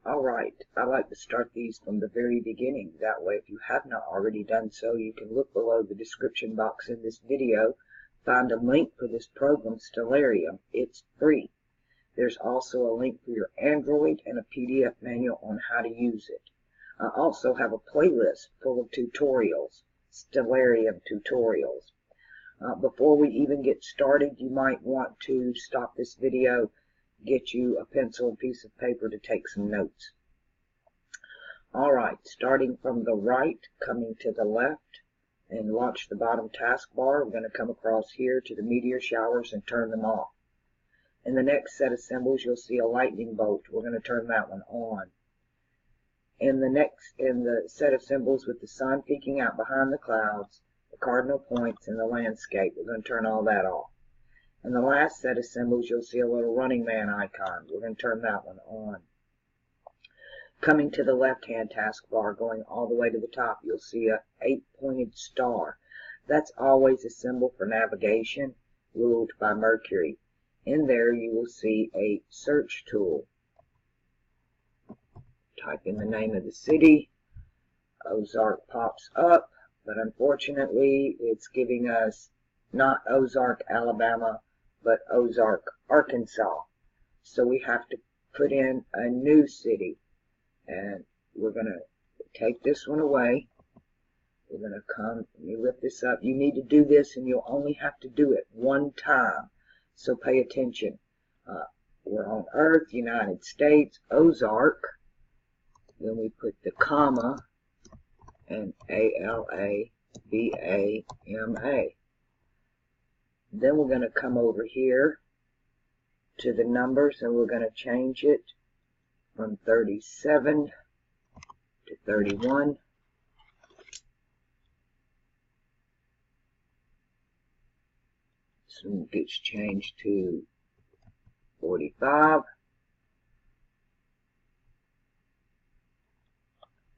Alright, I like to start these from the very beginning. That way, if you have not already done so, you can look below the description box in this video, find a link for this program, Stellarium. It's free. There's also a link for your Android and a PDF manual on how to use it. I also have a playlist full of tutorials, Stellarium tutorials. Before we even get started, you might want to stop this video, get you a pencil and piece of paper to take some notes. Alright, starting from the right, coming to the left, and watch the bottom taskbar. We're going to come across here to the meteor showers and turn them off. In the next set of symbols, you'll see a lightning bolt. We're going to turn that one on. In the set of symbols with the sun peeking out behind the clouds, the cardinal points, and the landscape, we're going to turn all that off. In the last set of symbols, you'll see a little running man icon. We're going to turn that one on. Coming to the left-hand taskbar, going all the way to the top, you'll see a 8-pointed star. That's always a symbol for navigation, ruled by Mercury. In there, you will see a search tool. Type in the name of the city. Ozark pops up, but unfortunately, it's giving us not Ozark, Alabama, but Ozark, Arkansas. So we have to put in a new city. And we're going to take this one away. We're going to come, let me lift this up. You need to do this, and you'll only have to do it one time. So pay attention. We're on Earth, United States, Ozark. Then we put the comma and Alabama. Then we're going to come over here to the numbers, and we're going to change it from 37 to 31. This one gets changed to 45.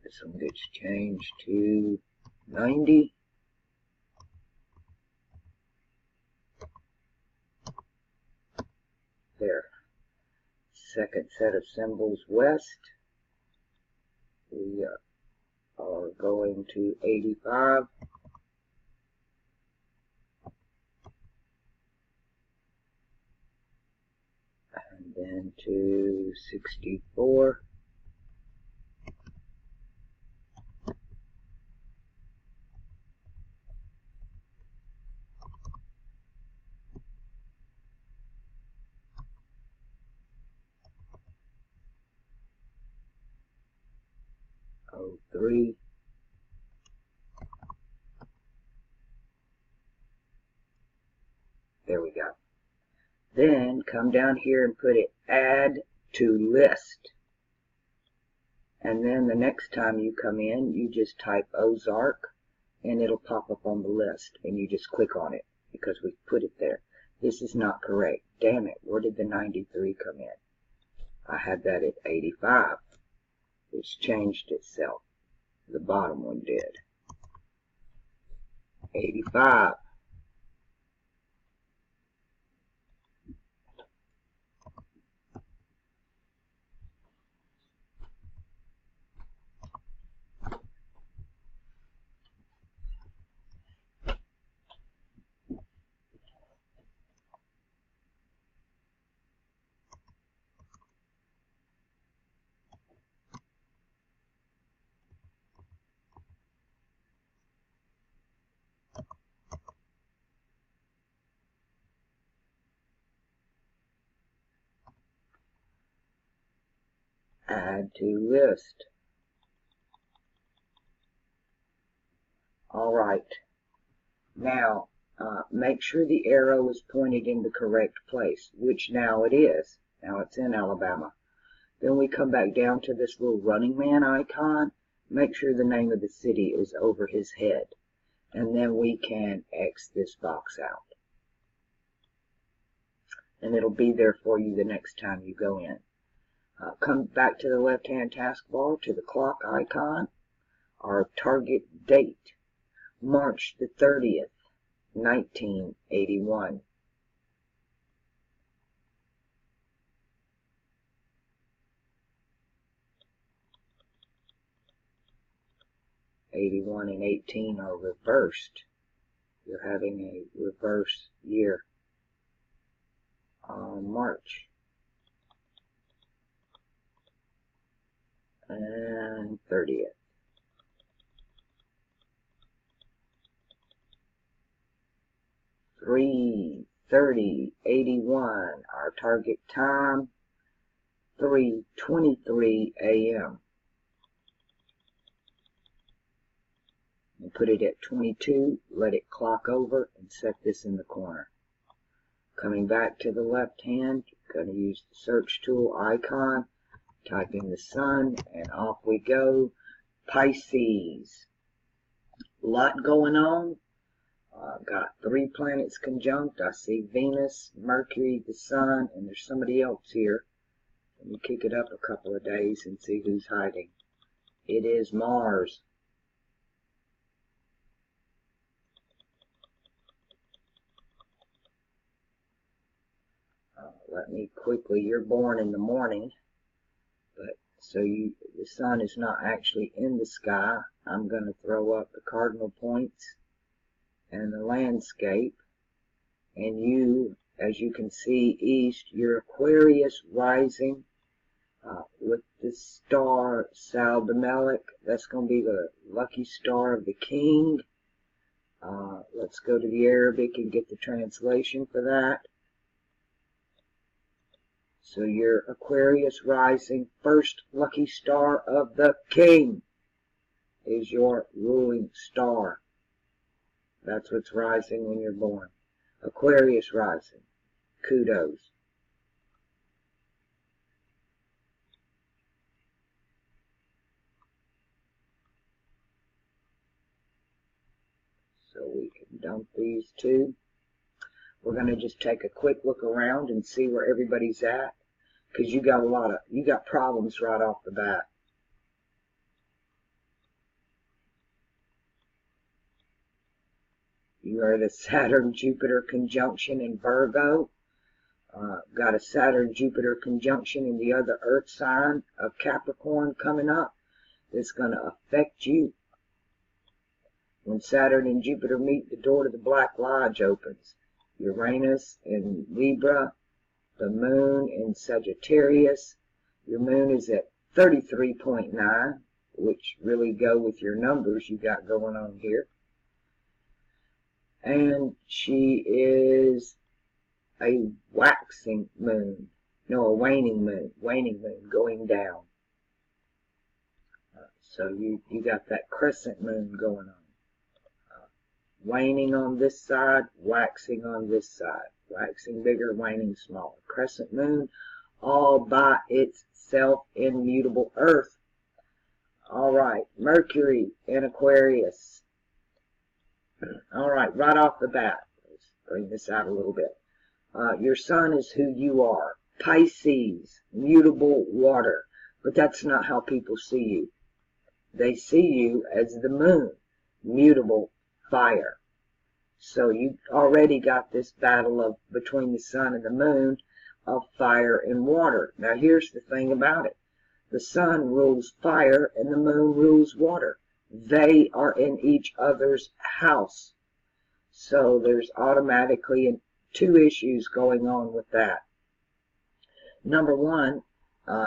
This one gets changed to 90. There. Second set of symbols west. We are going to 85. And then to 64. Oh, 03. There we go. Then come down here and put it add to list. And then the next time you come in, you just type Ozark and it'll pop up on the list, and you just click on it because we put it there. This is not correct. Damn it, where did the 93 come in? I had that at 85. It's changed itself. The bottom one did. 85. Add to list. Alright. Now, make sure the arrow is pointed in the correct place, which now it is. Now it's in Alabama. Then we come back down to this little running man icon. Make sure the name of the city is over his head. And then we can X this box out. And it'll be there for you the next time you go in. Come back to the left-hand taskbar to the clock icon. Our target date, March the 30th, 1981. 81 and 18 are reversed. You're having a reverse year on March. And 30th. 3:30:81, our target time, 3:23 a.m. And put it at 22, let it clock over, and set this in the corner. Coming back to the left hand, you're going to use the search tool icon, type in the sun, and off we go. Pisces. A lot going on. Got 3 planets conjunct. I see Venus, Mercury, the Sun, and there's somebody else here. Let me kick it up a couple of days and see who's hiding. It is Mars. Let me quickly, you're born in the morning, but so the sun is not actually in the sky. I'm going to throw up the cardinal points and the landscape, and you, as you can see east, your Aquarius rising with the star Saldamelech. That's going to be the lucky star of the king. Let's go to the Arabic and get the translation for that. So your Aquarius rising, first lucky star of the king is your ruling star. That's what's rising when you're born. Aquarius rising. Kudos. So we can dump these two. We're going to just take a quick look around and see where everybody's at, because you got problems right off the bat. You are the Saturn-Jupiter conjunction in Virgo. Got a Saturn-Jupiter conjunction in the other Earth sign of Capricorn coming up. That's going to affect you. When Saturn and Jupiter meet, the door to the Black Lodge opens. Uranus in Libra, the moon in Sagittarius. Your moon is at 33.9, which really go with your numbers you got going on here. And she is a waxing moon. No, a waning moon going down. So you got that crescent moon going on. Waning on this side, waxing on this side. Waxing bigger, waning smaller. Crescent moon, all by itself in mutable Earth. All right, Mercury in Aquarius. All right, right off the bat, let's bring this out a little bit. Your sun is who you are. Pisces, mutable water. But that's not how people see you. They see you as the moon, mutable fire. So you already got this battle between the sun and the moon of fire and water. Now here's the thing about it. The sun rules fire and the moon rules water. They are in each other's house. So there's automatically 2 issues going on with that. Number one,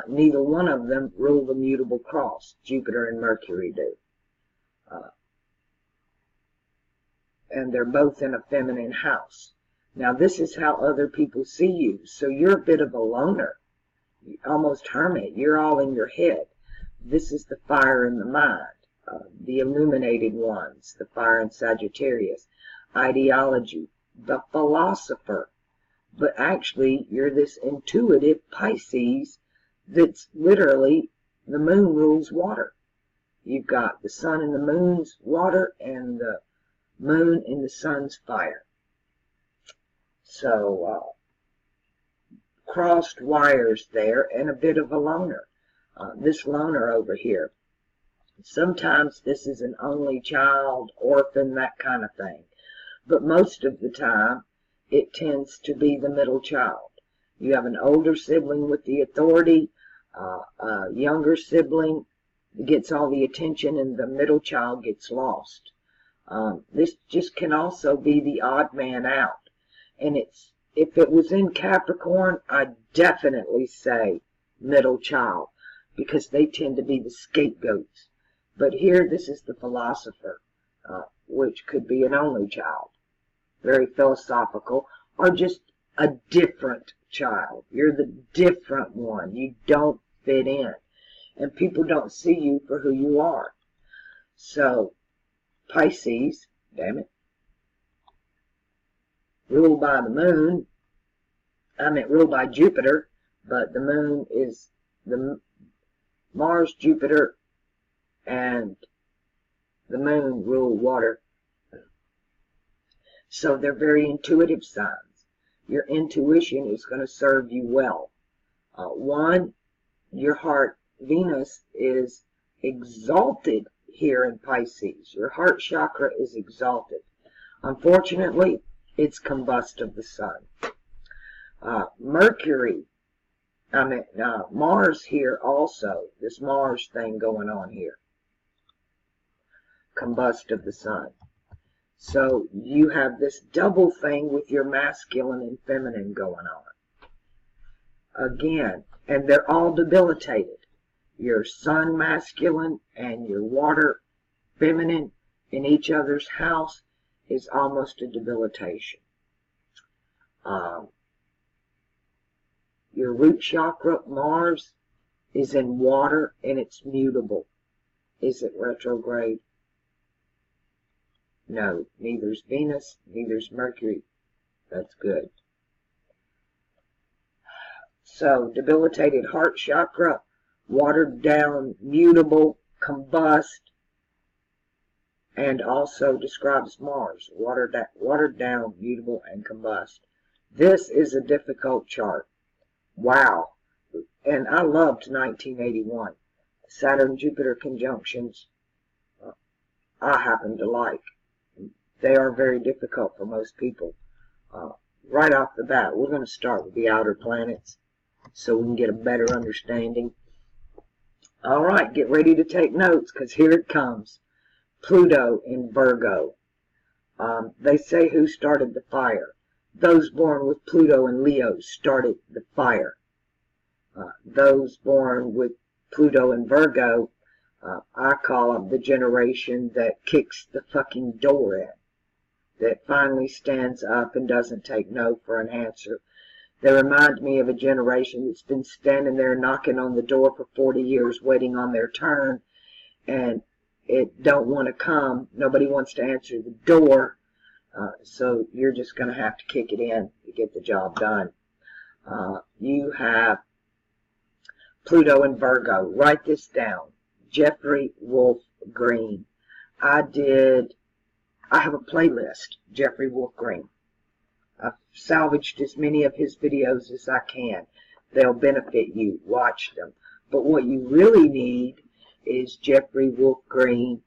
neither one of them rule the mutable cross. Jupiter and Mercury do. And they're both in a feminine house. Now this is how other people see you. So you're a bit of a loner, almost hermit. You're all in your head. This is the fire in the mind. The illuminated ones, the fire in Sagittarius. Ideology, the philosopher. But actually, you're this intuitive Pisces that's literally, the moon rules water. You've got the sun and the moon's water, and the moon in the sun's fire. So, crossed wires there, and a bit of a loner. This loner over here. Sometimes this is an only child, orphan, that kind of thing. But most of the time, it tends to be the middle child. You have an older sibling with the authority, a younger sibling gets all the attention and the middle child gets lost. This just can also be the odd man out. And if it was in Capricorn, I'd definitely say middle child, because they tend to be the scapegoats. But here, this is the philosopher, which could be an only child, very philosophical, or just a different child. You're the different one. You don't fit in, and people don't see you for who you are. So, Pisces, damn it, ruled by the moon. Ruled by Jupiter, but the moon is the Mars, Jupiter, and the moon rule water. So they're very intuitive signs. Your intuition is going to serve you well. One, your heart, Venus, is exalted here in Pisces. Your heart chakra is exalted. Unfortunately, it's combust of the sun. Mercury, Mars here also, this Mars thing going on here, combust of the sun. So you have this double thing with your masculine and feminine going on. Again, and they're all debilitated. Your sun masculine and your water feminine in each other's house is almost a debilitation. Your root chakra, Mars, is in water and it's mutable. Is it retrograde? No, neither's Venus, neither's Mercury. That's good. So, debilitated heart chakra, watered down, mutable, combust, and also describes Mars, watered down, mutable, and combust. This is a difficult chart. Wow. And I loved 1981. Saturn-Jupiter conjunctions I happen to like. They are very difficult for most people. Right off the bat, we're going to start with the outer planets so we can get a better understanding. All right, get ready to take notes, because here it comes. Pluto in Virgo. They say who started the fire. Those born with Pluto and Leo started the fire. Those born with Pluto and Virgo, I call them the generation that kicks the fucking door in, that finally stands up and doesn't take no for an answer. They remind me of a generation that's been standing there knocking on the door for 40 years waiting on their turn, and it don't want to come. Nobody wants to answer the door. So you're just going to have to kick it in to get the job done. You have Pluto and Virgo. Write this down. Jeffrey Wolf Green. I have a playlist, Jeffrey Wolf Green. I've salvaged as many of his videos as I can. They'll benefit you. Watch them. But what you really need is Jeffrey Wolf Green.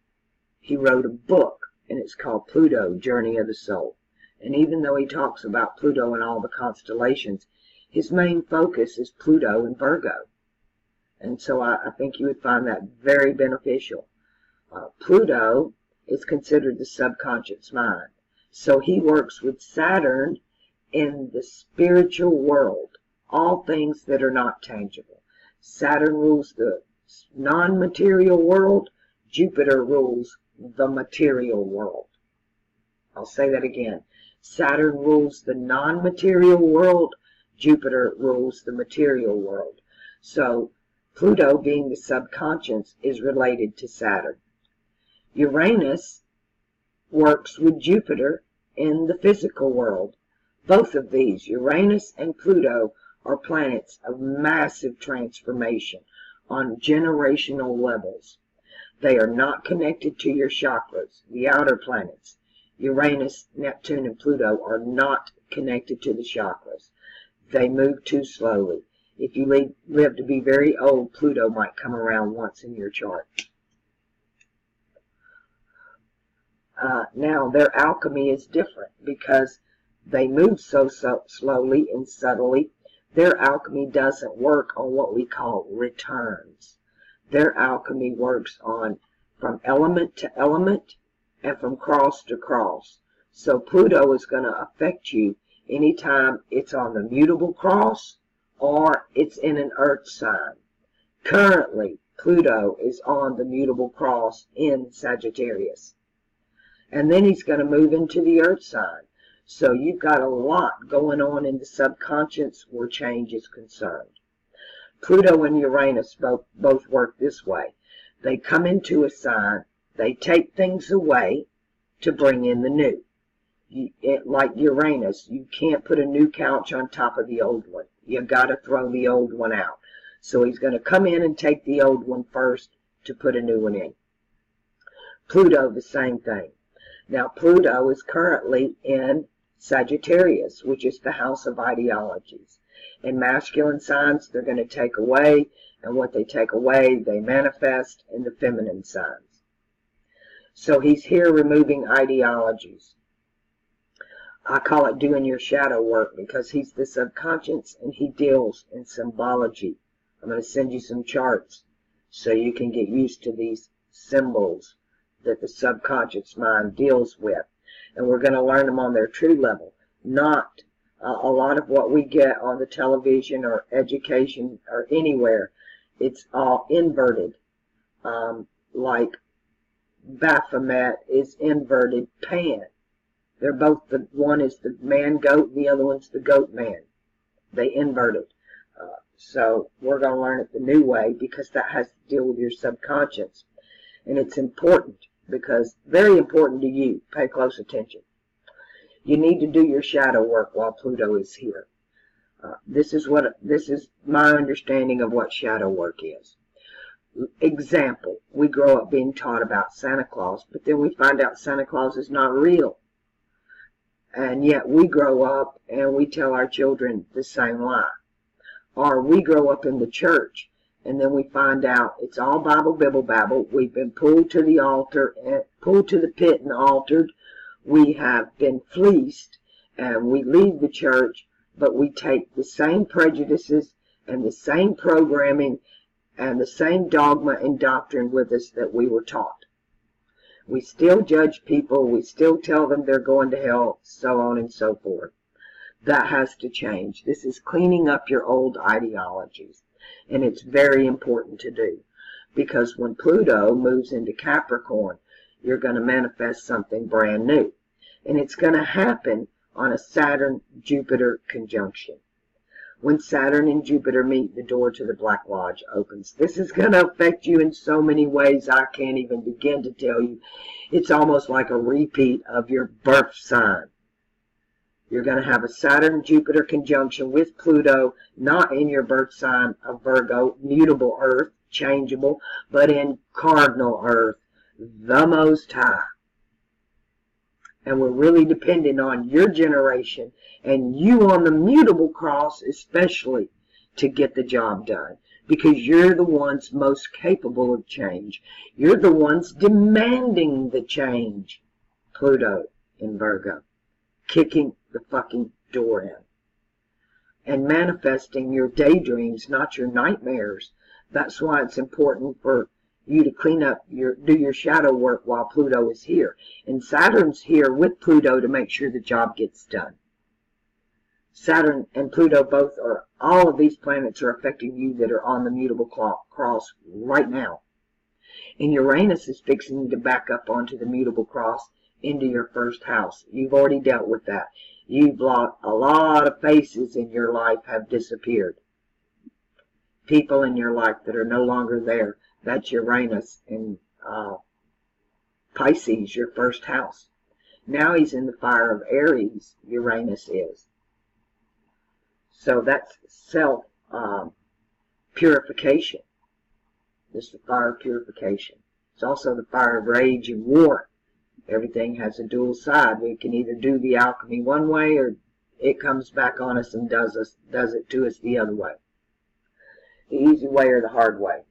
He wrote a book, and it's called Pluto, Journey of the Soul. And even though he talks about Pluto and all the constellations, his main focus is Pluto and Virgo. And so I think you would find that very beneficial. Pluto is considered the subconscious mind. So he works with Saturn in the spiritual world, all things that are not tangible. Saturn rules the non-material world. Jupiter rules the material world. I'll say that again. Saturn rules the non-material world. Jupiter rules the material world. So Pluto, being the subconscious, is related to Saturn. Uranus works with Jupiter in the physical world. Both of these, Uranus and Pluto, are planets of massive transformation on generational levels. They are not connected to your chakras, the outer planets. Uranus, Neptune, and Pluto are not connected to the chakras. They move too slowly. If you live to be very old, Pluto might come around once in your chart. Now, their alchemy is different because they move so slowly and subtly. Their alchemy doesn't work on what we call returns. Their alchemy works on from element to element and from cross to cross. So Pluto is going to affect you anytime it's on the mutable cross or it's in an earth sign. Currently, Pluto is on the mutable cross in Sagittarius. And then he's going to move into the earth sign. So you've got a lot going on in the subconscious where change is concerned. Pluto and Uranus both work this way. They come into a sign, they take things away to bring in the new. Like Uranus, you can't put a new couch on top of the old one. You got to throw the old one out. So he's going to come in and take the old one first to put a new one in. Pluto, the same thing. Now, Pluto is currently in Sagittarius, which is the house of ideologies. In masculine signs, they're going to take away, and what they take away, they manifest in the feminine signs. So he's here removing ideologies. I call it doing your shadow work because he's the subconscious and he deals in symbology. I'm going to send you some charts so you can get used to these symbols that the subconscious mind deals with. And we're going to learn them on their true level, not a lot of what we get on the television or education or anywhere. It's all inverted. Like Baphomet is inverted Pan. They're both, one is the man goat and the other one's the goat man. They invert it. So we're going to learn it the new way because that has to deal with your subconscious. And it's important because, very important to you. Pay close attention. You need to do your shadow work while Pluto is here. This is my understanding of what shadow work is. Example, we grow up being taught about Santa Claus, but then we find out Santa Claus is not real. And yet we grow up and we tell our children the same lie. Or we grow up in the church and then we find out it's all Bible, Bibble, Babble. We've been pulled to the altar, and pulled to the pit and altered. We have been fleeced and we leave the church, but we take the same prejudices and the same programming and the same dogma and doctrine with us that we were taught. We still judge people, we still tell them they're going to hell, so on and so forth. That has to change. This is cleaning up your old ideologies, and it's very important to do, because when Pluto moves into Capricorn, you're going to manifest something brand new, and it's going to happen on a Saturn-Jupiter conjunction. When Saturn and Jupiter meet, the door to the Black Lodge opens. This is going to affect you in so many ways I can't even begin to tell you. It's almost like a repeat of your birth sign. You're going to have a Saturn-Jupiter conjunction with Pluto, not in your birth sign of Virgo, mutable Earth, changeable, but in cardinal Earth, the Most High. And we're really dependent on your generation and you on the mutable cross especially to get the job done, because you're the ones most capable of change. You're the ones demanding the change. Pluto in Virgo, kicking the fucking door in and manifesting your daydreams, not your nightmares. That's why it's important for you to clean up do your shadow work while Pluto is here. And Saturn's here with Pluto to make sure the job gets done. Saturn and Pluto all of these planets are affecting you that are on the mutable cross right now. And Uranus is fixing to back up onto the mutable cross into your first house. You've already dealt with that. You've lost a lot of faces in your life have disappeared. People in your life that are no longer there. That's Uranus in Pisces, your first house. Now he's in the fire of Aries, Uranus is. So that's self-purification. This is the fire of purification. It's also the fire of rage and war. Everything has a dual side. We can either do the alchemy one way, or it comes back on us and does it to us the other way. The easy way or the hard way.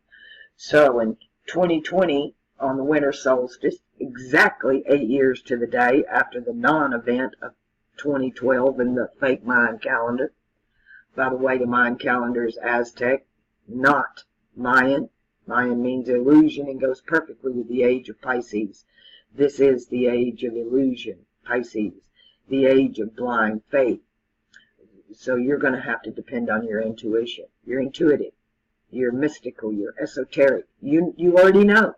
So in 2020, on the winter solstice, exactly 8 years to the day after the non-event of 2012 in the fake Mayan calendar. By the way, the Mayan calendar is Aztec, not Mayan. Mayan means illusion and goes perfectly with the age of Pisces. This is the age of illusion, Pisces, the age of blind faith. So you're going to have to depend on your intuition. You're intuitive. You're mystical. You're esoteric. You already know.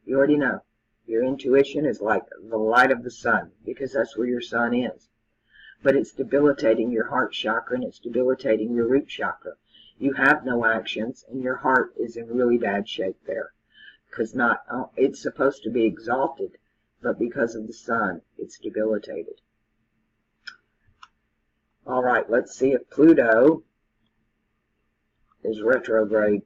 You already know. Your intuition is like the light of the sun, because that's where your sun is. But it's debilitating your heart chakra and it's debilitating your root chakra. You have no actions and your heart is in really bad shape there. Because it's supposed to be exalted, but because of the sun, it's debilitated. All right, let's see if Pluto is retrograde.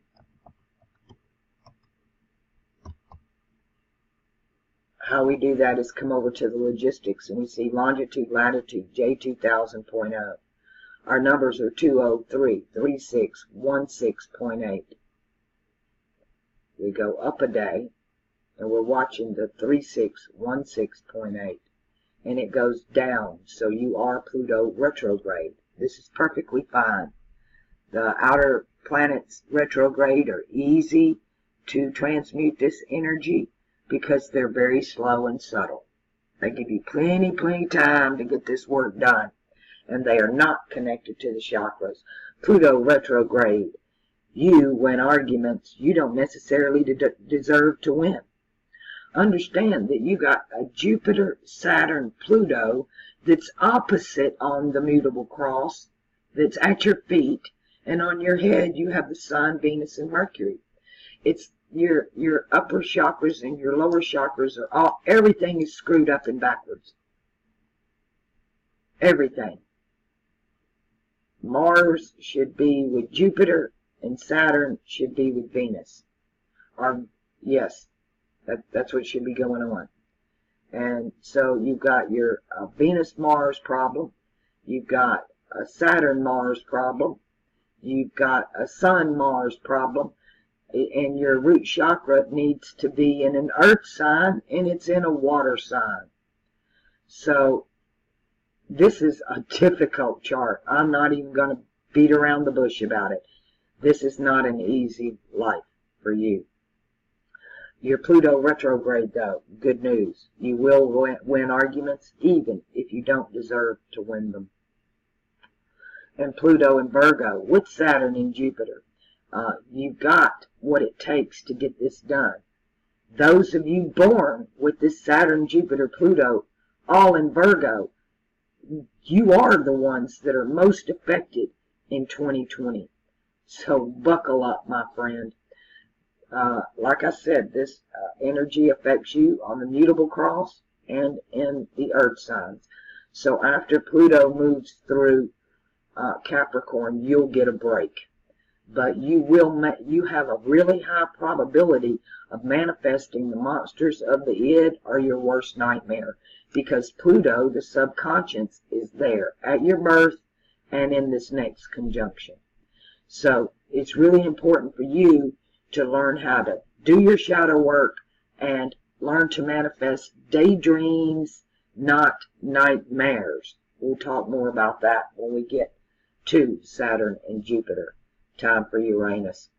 How we do that is come over to the logistics, and we see longitude, latitude, J2000.0. Our numbers are 203, 36, 16.8. We go up a day, and we're watching the 3616.8. And it goes down, so you are Pluto retrograde. This is perfectly fine. The outer planets retrograde are easy to transmute this energy because they're very slow and subtle. They give you plenty time to get this work done, and they are not connected to the chakras. Pluto retrograde, you win arguments you don't necessarily deserve to win. Understand that you got a Jupiter, Saturn, Pluto that's opposite on the mutable cross, that's at your feet, and on your head you have the Sun, Venus, and Mercury. It's your upper chakras and your lower chakras are all, everything is screwed up and backwards. Everything. Mars should be with Jupiter and Saturn should be with Venus. Yes, that's what should be going on. And so you've got your Venus-Mars problem. You've got a Saturn-Mars problem. You've got a Sun-Mars problem. And your root chakra needs to be in an earth sign, and it's in a water sign. So this is a difficult chart. I'm not even going to beat around the bush about it. This is not an easy life for you. Your Pluto retrograde, though, good news. You will win arguments, even if you don't deserve to win them. And Pluto and Virgo, with Saturn and Jupiter, you've got what it takes to get this done. Those of you born with this Saturn, Jupiter, Pluto, all in Virgo, you are the ones that are most affected in 2020. So buckle up, my friend. Like I said, this energy affects you on the mutable cross and in the earth signs. So after Pluto moves through Capricorn, you'll get a break. But you have a really high probability of manifesting the monsters of the id or your worst nightmare, because Pluto, the subconscious, is there at your birth and in this next conjunction. So it's really important for you to learn how to do your shadow work and learn to manifest daydreams, not nightmares. We'll talk more about that when we get to Saturn and Jupiter. Time for Uranus.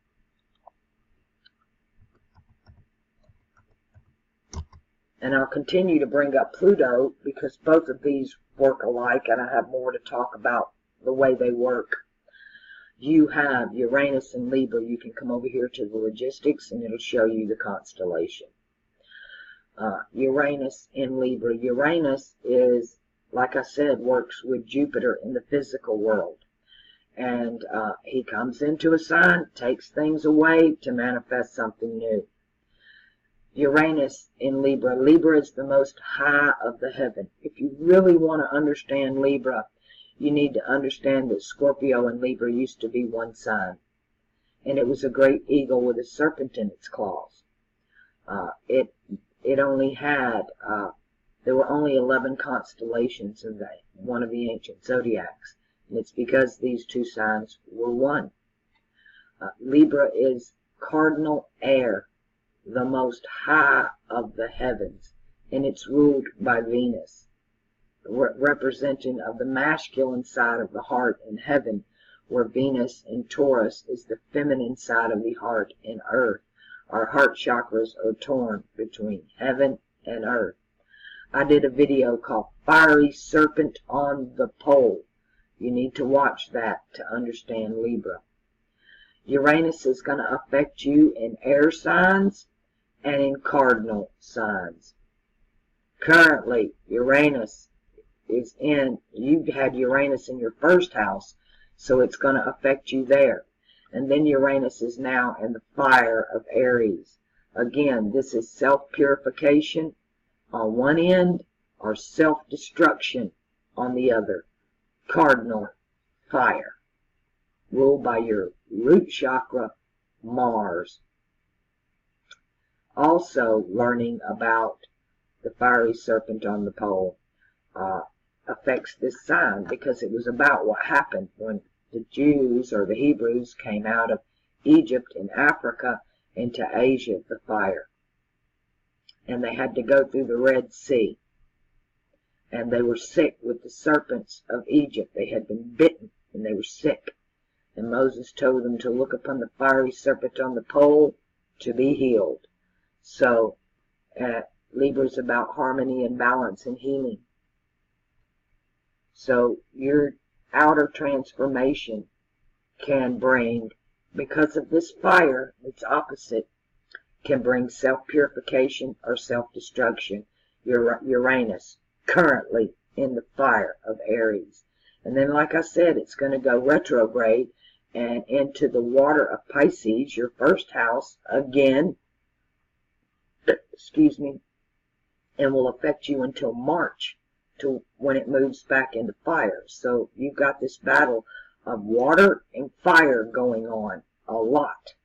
And I'll continue to bring up Pluto because both of these work alike, and I have more to talk about the way they work. You have Uranus and Libra. You can come over here to the logistics and it'll show you the constellation. Uranus in Libra. Uranus is, like I said, works with Jupiter in the physical world. And he comes into a sign, takes things away to manifest something new. Uranus in Libra. Libra is the most high of the heaven. If you really want to understand Libra, you need to understand that Scorpio and Libra used to be one sign. And it was a great eagle with a serpent in its claws. It only had, there were only 11 constellations in one of the ancient zodiacs. And it's because these two signs were one. Libra is cardinal air, the most high of the heavens, and it's ruled by Venus, representing of the masculine side of the heart in heaven, where Venus in Taurus is the feminine side of the heart in earth, Our heart chakras are torn between heaven and earth. I did a video called Fiery Serpent on the Pole. You need to watch that to understand Libra. Uranus is going to affect you in air signs and in cardinal signs. Currently, Uranus is in, you had Uranus in your first house, so it's going to affect you there. And then Uranus is now in the fire of Aries. Again, this is self-purification on one end or self-destruction on the other. Cardinal fire, ruled by your root chakra, Mars. Also, learning about the fiery serpent on the pole affects this sign, because it was about what happened when the Jews or the Hebrews came out of Egypt and Africa into Asia, the fire. And they had to go through the Red Sea. And they were sick with the serpents of Egypt. They had been bitten and they were sick. And Moses told them to look upon the fiery serpent on the pole to be healed. So Libra's about harmony and balance and healing. So your outer transformation can bring, because of this fire, its opposite, can bring self-purification or self-destruction. Uranus, currently in the fire of Aries. And then, like I said, it's going to go retrograde and into the water of Pisces, your first house, again, excuse me, and will affect you until March, to when it moves back into fire. So you've got this battle of water and fire going on a lot.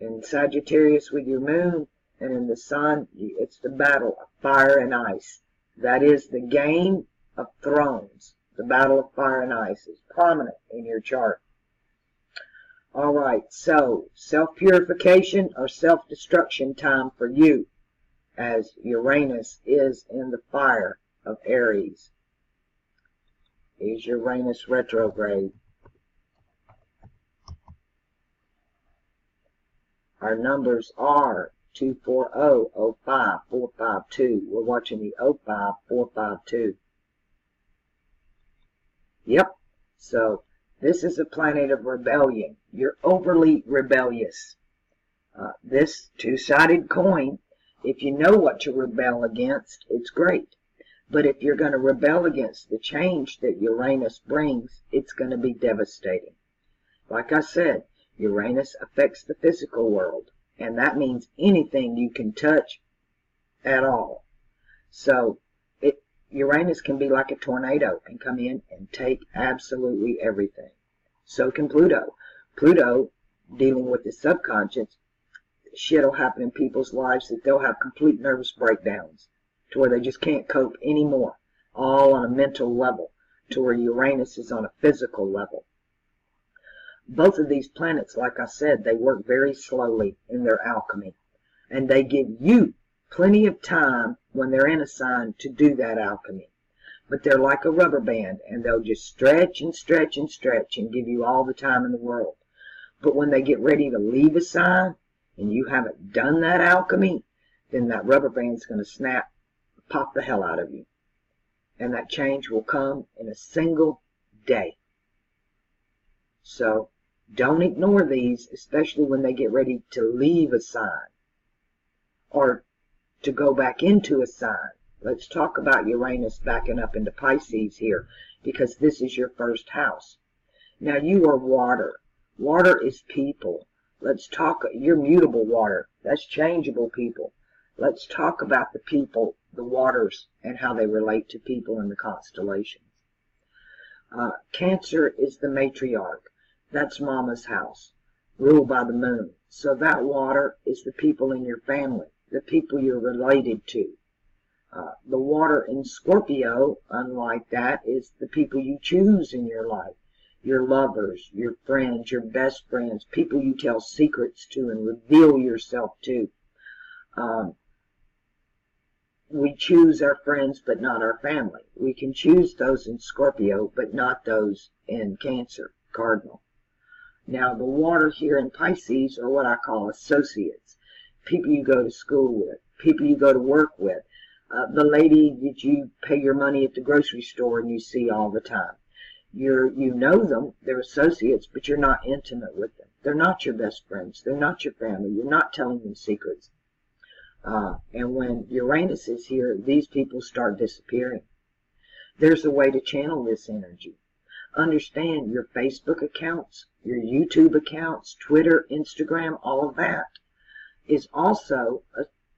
In Sagittarius with your moon, and in the sun, it's the battle of fire and ice. That is the Game of Thrones. The battle of fire and ice is prominent in your chart. All right, so self-purification or self-destruction time for you, as Uranus is in the fire of Aries. Is Uranus retrograde. Our numbers are 240-05-452. We're watching the 05452. Yep. So this is a planet of rebellion. You're overly rebellious. This two-sided coin, if you know what to rebel against, it's great. But if you're going to rebel against the change that Uranus brings, it's going to be devastating. Like I said, Uranus affects the physical world, and that means anything you can touch at all. So Uranus can be like a tornado and come in and take absolutely everything. So can Pluto. Pluto, dealing with the subconscious, shit will happen in people's lives that they'll have complete nervous breakdowns to where they just can't cope anymore, all on a mental level, to where Uranus is on a physical level. Both of these planets, like I said, they work very slowly in their alchemy, and they give you plenty of time when they're in a sign to do that alchemy. But they're like a rubber band, and they'll just stretch and stretch and stretch and give you all the time in the world. But when they get ready to leave a sign, and you haven't done that alchemy, then that rubber band's going to snap, pop the hell out of you. And that change will come in a single day. So don't ignore these, especially when they get ready to leave a sign or to go back into a sign. Let's talk about Uranus backing up into Pisces here, because this is your first house. Now you are water. Water is people. Let's talk, you're mutable water. That's changeable people. Let's talk about the people, the waters, and how they relate to people in the constellations. Cancer is the matriarch. That's Mama's house, ruled by the moon. So that water is the people in your family, the people you're related to. The water in Scorpio, unlike that, is the people you choose in your life. Your lovers, your friends, your best friends, people you tell secrets to and reveal yourself to. We choose our friends, but not our family. We can choose those in Scorpio, but not those in Cancer, Cardinal. Now, the water here in Pisces are what I call associates. People you go to school with, people you go to work with, the lady that you pay your money at the grocery store and you see all the time. You know them, they're associates, but you're not intimate with them. They're not your best friends. They're not your family. You're not telling them secrets. And when Uranus is here, these people start disappearing. There's a way to channel this energy. Understand your Facebook accounts, your YouTube accounts, Twitter, Instagram, all of that is also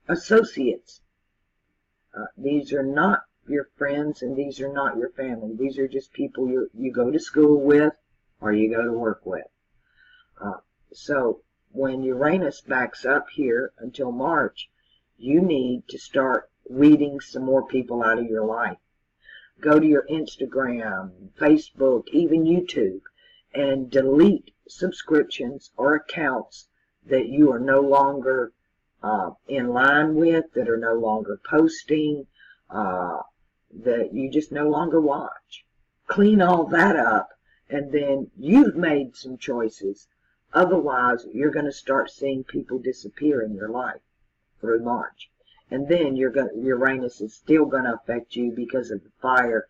associates. These are not your friends and these are not your family. These are just people you go to school with or you go to work with. So when Uranus backs up here until March, you need to start weeding some more people out of your life. Go to your Instagram, Facebook, even YouTube, and delete subscriptions or accounts that you are no longer in line with, that are no longer posting, that you just no longer watch. Clean all that up, and then you've made some choices. Otherwise, you're going to start seeing people disappear in your life through March. And then Uranus is still going to affect you because of the fire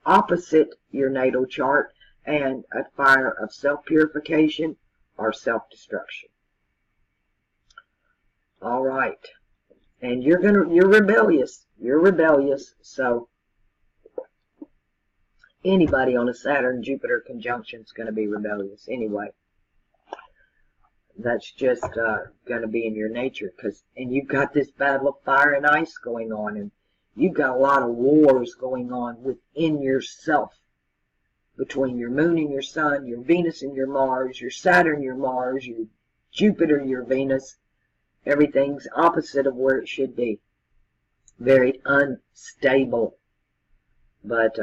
opposite your natal chart, and a fire of self-purification or self-destruction. All right. And you're rebellious. You're rebellious. So anybody on a Saturn-Jupiter conjunction is going to be rebellious anyway. That's just going to be in your nature, and you've got this battle of fire and ice going on, and you've got a lot of wars going on within yourself, between your moon and your sun, your Venus and your Mars, your Saturn, your Mars, your Jupiter, your Venus. Everything's opposite of where it should be. Very unstable. But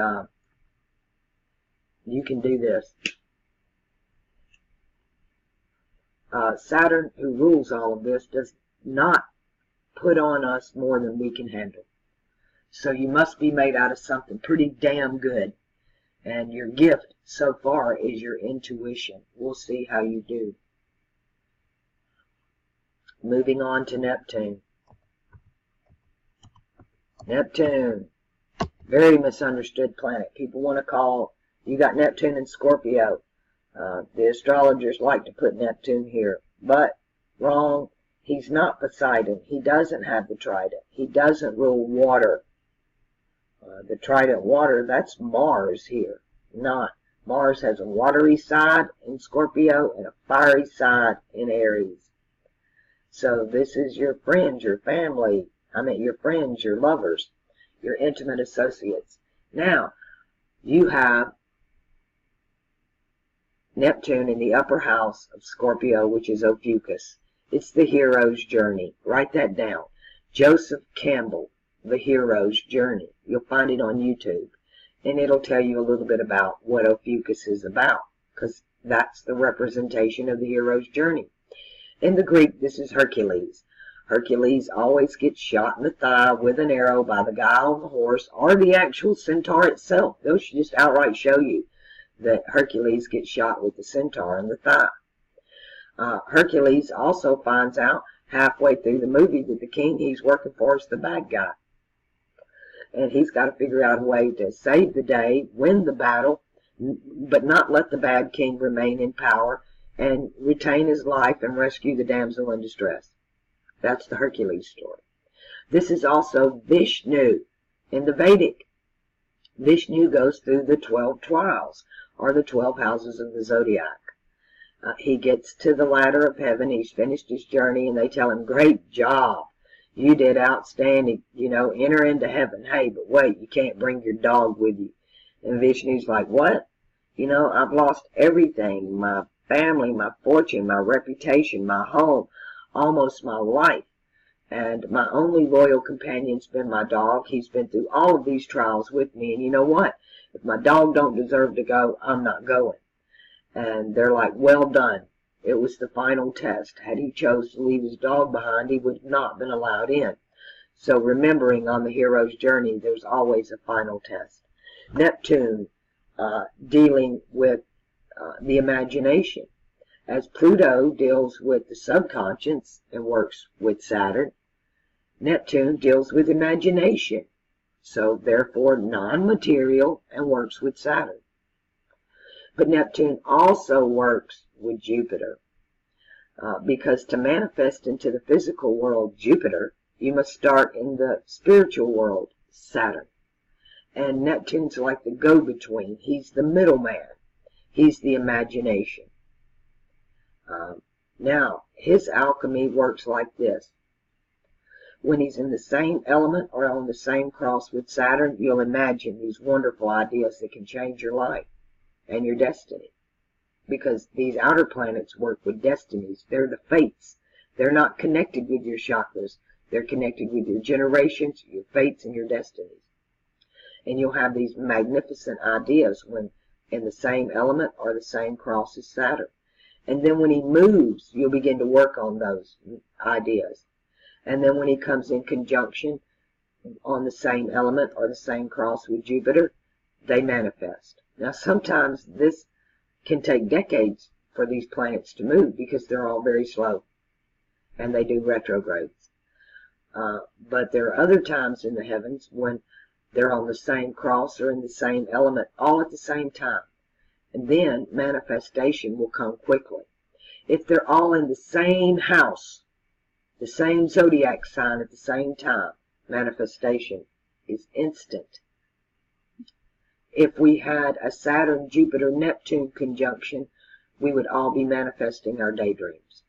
you can do this. Saturn, who rules all of this, does not put on us more than we can handle. So you must be made out of something pretty damn good. And your gift so far is your intuition. We'll see how you do. Moving on to Neptune. Neptune, very misunderstood planet. People want to call, you got Neptune and Scorpio. The astrologers like to put Neptune here, but wrong. He's not Poseidon. He doesn't have the trident. He doesn't rule water. The trident water, that's Mars here. Not. Mars has a watery side in Scorpio and a fiery side in Aries. So this is your friends, your family. Your friends, your lovers, your intimate associates. Now, you have Neptune in the upper house of Scorpio, which is Ophiuchus. It's the hero's journey. Write that down. Joseph Campbell, The Hero's Journey. You'll find it on YouTube. And it'll tell you a little bit about what Ophiuchus is about, because that's the representation of the hero's journey. In the Greek, this is Hercules. Hercules always gets shot in the thigh with an arrow by the guy on the horse or the actual centaur itself. They'll just outright show you that Hercules gets shot with the centaur in the thigh. Hercules also finds out halfway through the movie that the king he's working for is the bad guy. And he's got to figure out a way to save the day, win the battle, but not let the bad king remain in power, and retain his life and rescue the damsel in distress. That's the Hercules story. This is also Vishnu in the Vedic. Vishnu goes through the 12 trials, or the 12 houses of the zodiac. He gets to the ladder of heaven, he's finished his journey, and they tell him, great job, you did outstanding, enter into heaven. Hey, but wait, you can't bring your dog with you. And Vishnu's like, what? I've lost everything, my family, my fortune, my reputation, my home, almost my life. And my only loyal companion's been my dog. He's been through all of these trials with me. And you know what? If my dog don't deserve to go, I'm not going. And they're like, well done. It was the final test. Had he chose to leave his dog behind, he would have not been allowed in. So remembering on the hero's journey, there's always a final test. Neptune, dealing with the imagination. As Pluto deals with the subconscious and works with Saturn, Neptune deals with imagination, so therefore non-material and works with Saturn. But Neptune also works with Jupiter, because to manifest into the physical world, Jupiter, you must start in the spiritual world, Saturn. And Neptune's like the go-between. He's the middleman. He's the imagination. Now, his alchemy works like this. When he's in the same element or on the same cross with Saturn, you'll imagine these wonderful ideas that can change your life and your destiny. Because these outer planets work with destinies. They're the fates. They're not connected with your chakras. They're connected with your generations, your fates, and your destinies. And you'll have these magnificent ideas when in the same element or the same cross as Saturn. And then when he moves, you'll begin to work on those ideas. And then when he comes in conjunction on the same element or the same cross with Jupiter, they manifest. Now sometimes this can take decades for these planets to move because they're all very slow and they do retrogrades. But there are other times in the heavens when they're on the same cross or in the same element all at the same time. And then manifestation will come quickly. If they're all in the same house, the same zodiac sign at the same time, manifestation is instant. If we had a Saturn-Jupiter-Neptune conjunction, we would all be manifesting our daydreams.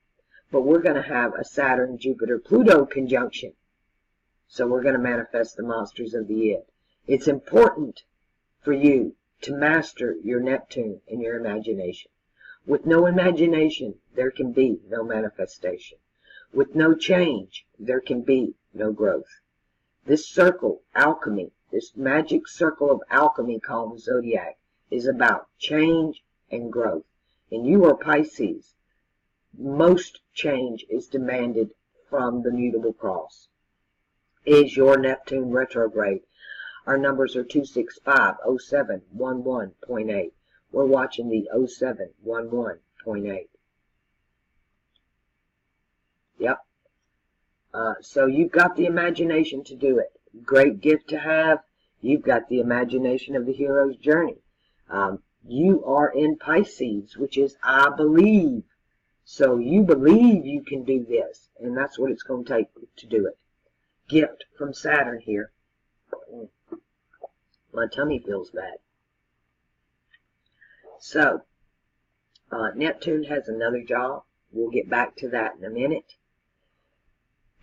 But we're going to have a Saturn-Jupiter-Pluto conjunction. So we're going to manifest the monsters of the id. It's important for you to master your Neptune and your imagination. With no imagination, there can be no manifestation. With no change, there can be no growth. This circle, alchemy, this magic circle of alchemy called the zodiac, is about change and growth. And you are Pisces. Most change is demanded from the mutable cross. Is your Neptune retrograde? Our numbers are 265-07-11.8. We're watching the 07-11.8. Yep. So you've got the imagination to do it. Great gift to have. You've got the imagination of the hero's journey. You are in Pisces, which is I believe. So you believe you can do this, and that's what it's going to take to do it. Gift from Saturn here. My tummy feels bad. So, Neptune has another job. We'll get back to that in a minute.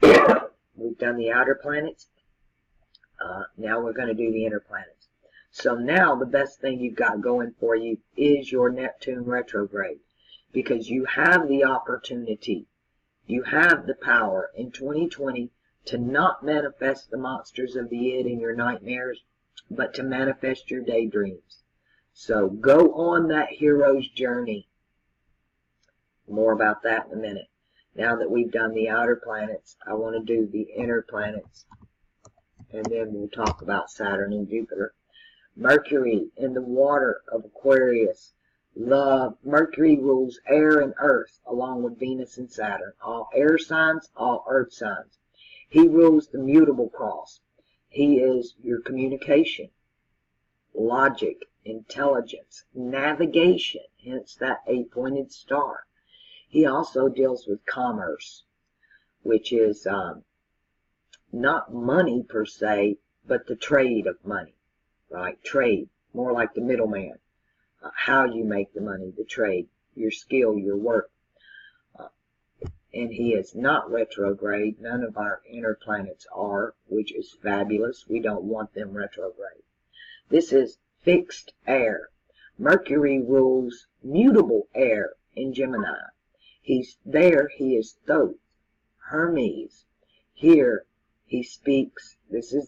We've done the outer planets. Now we're going to do the inner planets. So now the best thing you've got going for you is your Neptune retrograde. Because you have the opportunity, you have the power in 2020 to not manifest the monsters of the id in your nightmares, but to manifest your daydreams. So go on that hero's journey. More about that in a minute. Now that we've done the outer planets, I want to do the inner planets. And then we'll talk about Saturn and Jupiter. Mercury in the water of Aquarius. Love. Mercury rules air and earth, along with Venus and Saturn. All air signs, all earth signs. He rules the mutable cross. He is your communication, logic, intelligence, navigation, hence that 8-pointed star. He also deals with commerce, which is not money per se, but the trade of money, right? Trade, more like the middleman. How you make the money, the trade, your skill, your work. And he is not retrograde. None of our inner planets are, which is fabulous. We don't want them retrograde. This is fixed air. Mercury rules mutable air in Gemini. He's there, he is Thoth, Hermes. Here he speaks.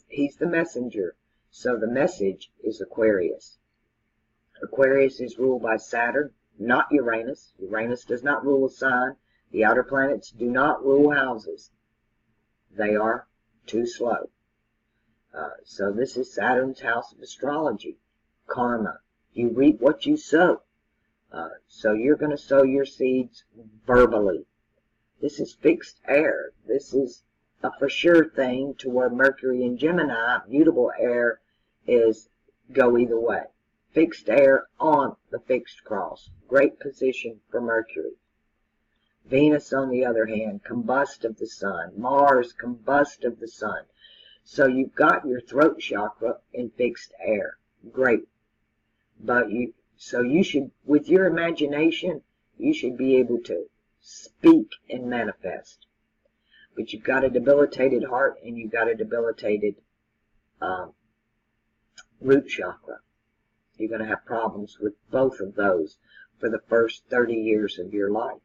He's the messenger. So the message is Aquarius. Aquarius is ruled by Saturn, not Uranus. Uranus does not rule a sign. The outer planets do not rule houses. They are too slow. So this is Saturn's house of astrology. Karma. You reap what you sow. So you're going to sow your seeds verbally. This is fixed air. This is a for sure thing, to where Mercury in Gemini, mutable air, is go either way. Fixed air on the fixed cross. Great position for Mercury. Venus, on the other hand, combust of the sun. Mars, combust of the sun. So you've got your throat chakra in fixed air. Great. But you should, with your imagination, you should be able to speak and manifest. But you've got a debilitated heart, and you've got a debilitated root chakra. You're going to have problems with both of those for the first 30 years of your life.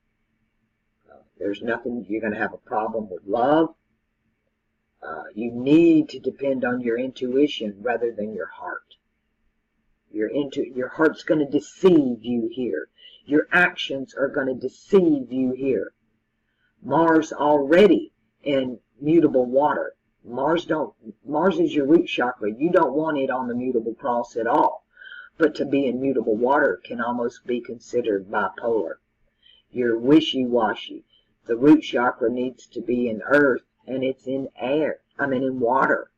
There's nothing, you're going to have a problem with love. You need to depend on your intuition rather than your heart. Your heart's going to deceive you here. Your actions are going to deceive you here. Mars already in mutable water. Mars is your root chakra. You don't want it on the mutable cross at all. But to be in mutable water can almost be considered bipolar. You're wishy-washy. The root chakra needs to be in earth, and it's in air. In water.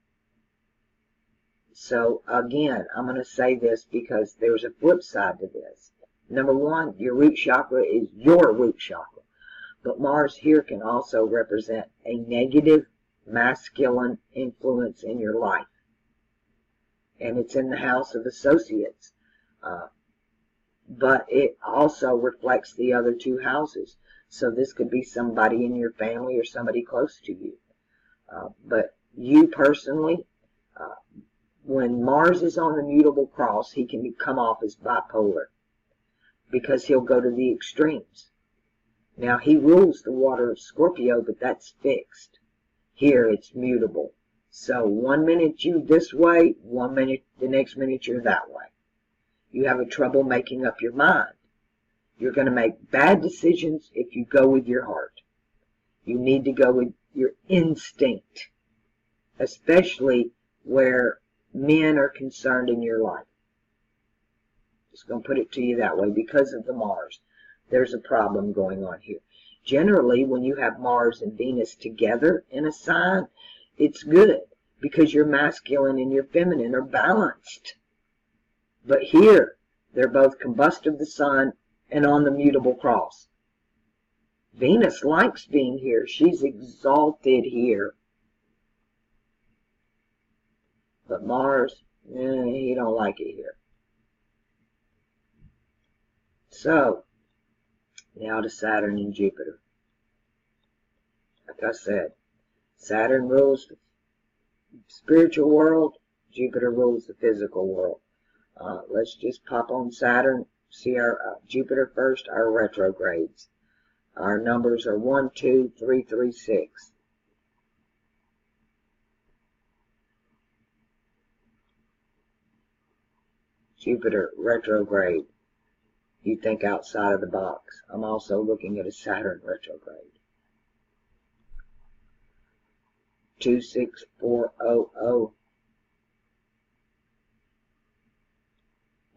So again, I'm going to say this because there's a flip side to this. Number one, your root chakra is your root chakra. But Mars here can also represent a negative masculine influence in your life. And it's in the house of associates. But it also reflects the other two houses. So this could be somebody in your family or somebody close to you. But you personally, when Mars is on the mutable cross, he can come off as bipolar because he'll go to the extremes. Now, he rules the water of Scorpio, but that's fixed. Here, it's mutable. So 1 minute you this way, 1 minute, the next minute you're that way. You have a trouble making up your mind. You're going to make bad decisions if you go with your heart. You need to go with your instinct, especially where men are concerned in your life. Just going to put it to you that way because of the Mars. There's a problem going on here. Generally, when you have Mars and Venus together in a sign, it's good because your masculine and your feminine are balanced. But here, they're both combust of the sun and on the mutable cross. Venus likes being here. She's exalted here. But Mars, he don't like it here. So, now to Saturn and Jupiter. Like I said, Saturn rules the spiritual world. Jupiter rules the physical world. Let's just pop on Saturn. See our Jupiter first, our retrogrades. Our numbers are 1, 2, 3, 3, 6. Jupiter retrograde. You think outside of the box. I'm also looking at a Saturn retrograde. 26400.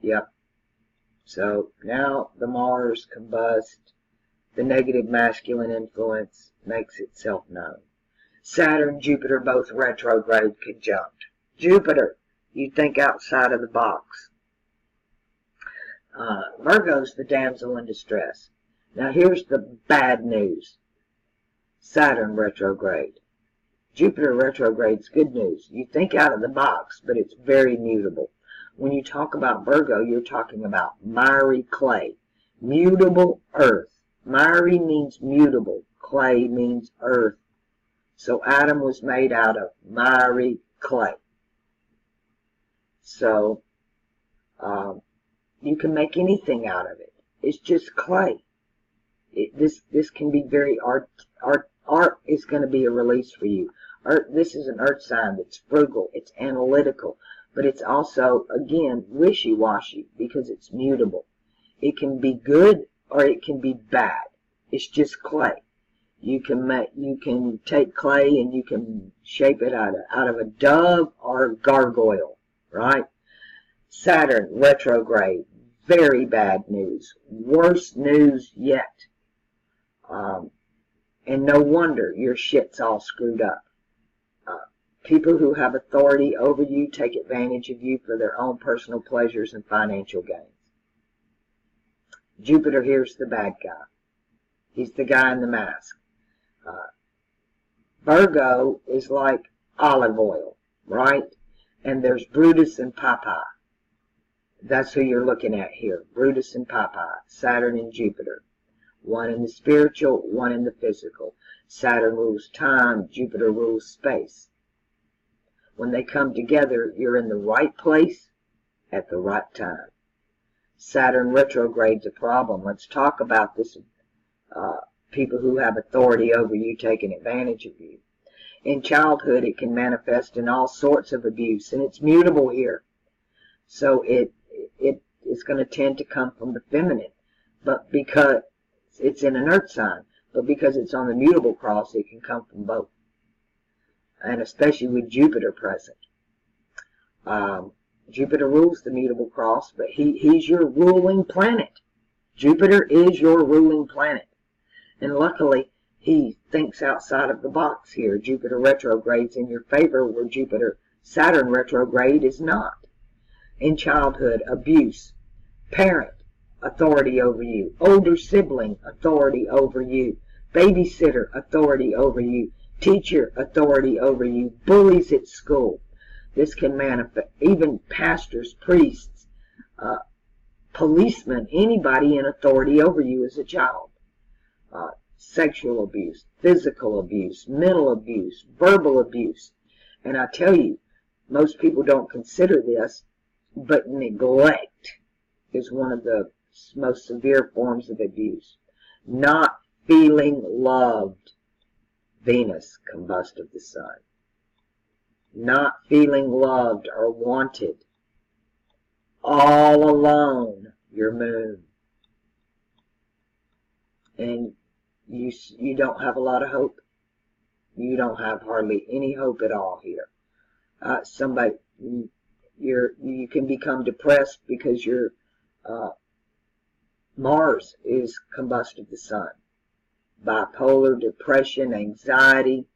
Yep. So now the Mars combust. The negative masculine influence makes itself known. Saturn, Jupiter, both retrograde conjunct. Jupiter, you think outside of the box. Virgo's the damsel in distress. Now here's the bad news. Saturn retrograde. Jupiter retrograde's good news. You think out of the box, but it's very mutable. When you talk about Virgo, you're talking about miry clay. Mutable earth. Miry means mutable. Clay means earth. So Adam was made out of miry clay. So, you can make anything out of it. It's just clay. This can be very art is going to be a release for you. This is an earth sign that's frugal. It's analytical. But it's also, again, wishy-washy because it's mutable. It can be good or it can be bad. It's just clay. You can take clay and you can shape it out of a dove or a gargoyle, right? Saturn retrograde, very bad news. Worst news yet. And no wonder your shit's all screwed up. People who have authority over you take advantage of you for their own personal pleasures and financial gains. Jupiter here's the bad guy. He's the guy in the mask. Virgo is like olive oil, right? And there's Brutus and Papa. That's who you're looking at here. Brutus and Papa, Saturn and Jupiter. One in the spiritual, one in the physical. Saturn rules time, Jupiter rules space. When they come together, you're in the right place at the right time. Saturn retrograde's a problem. Let's talk about this. People who have authority over you taking advantage of you. In childhood, it can manifest in all sorts of abuse, and it's mutable here. So it's going to tend to come from the feminine, but because it's in an earth sign, but because it's on the mutable cross, it can come from both. And especially with Jupiter present. Jupiter rules the mutable cross, but he's your ruling planet. Jupiter is your ruling planet. And luckily, he thinks outside of the box here. Jupiter retrogrades in your favor, where Saturn retrograde is not. In childhood, abuse. Parent, authority over you. Older sibling, authority over you. Babysitter, authority over you. Teacher, authority over you. Bullies at school. This can manifest. Even pastors, priests, policemen, anybody in authority over you as a child. Sexual abuse, physical abuse, mental abuse, verbal abuse. And I tell you, most people don't consider this, but neglect is one of the most severe forms of abuse. Not feeling loved. Venus, combust of the sun. Not feeling loved or wanted. All alone, your moon. And you don't have a lot of hope. You don't have hardly any hope at all here. You can become depressed because your Mars is combust of the sun. Bipolar, depression, anxiety.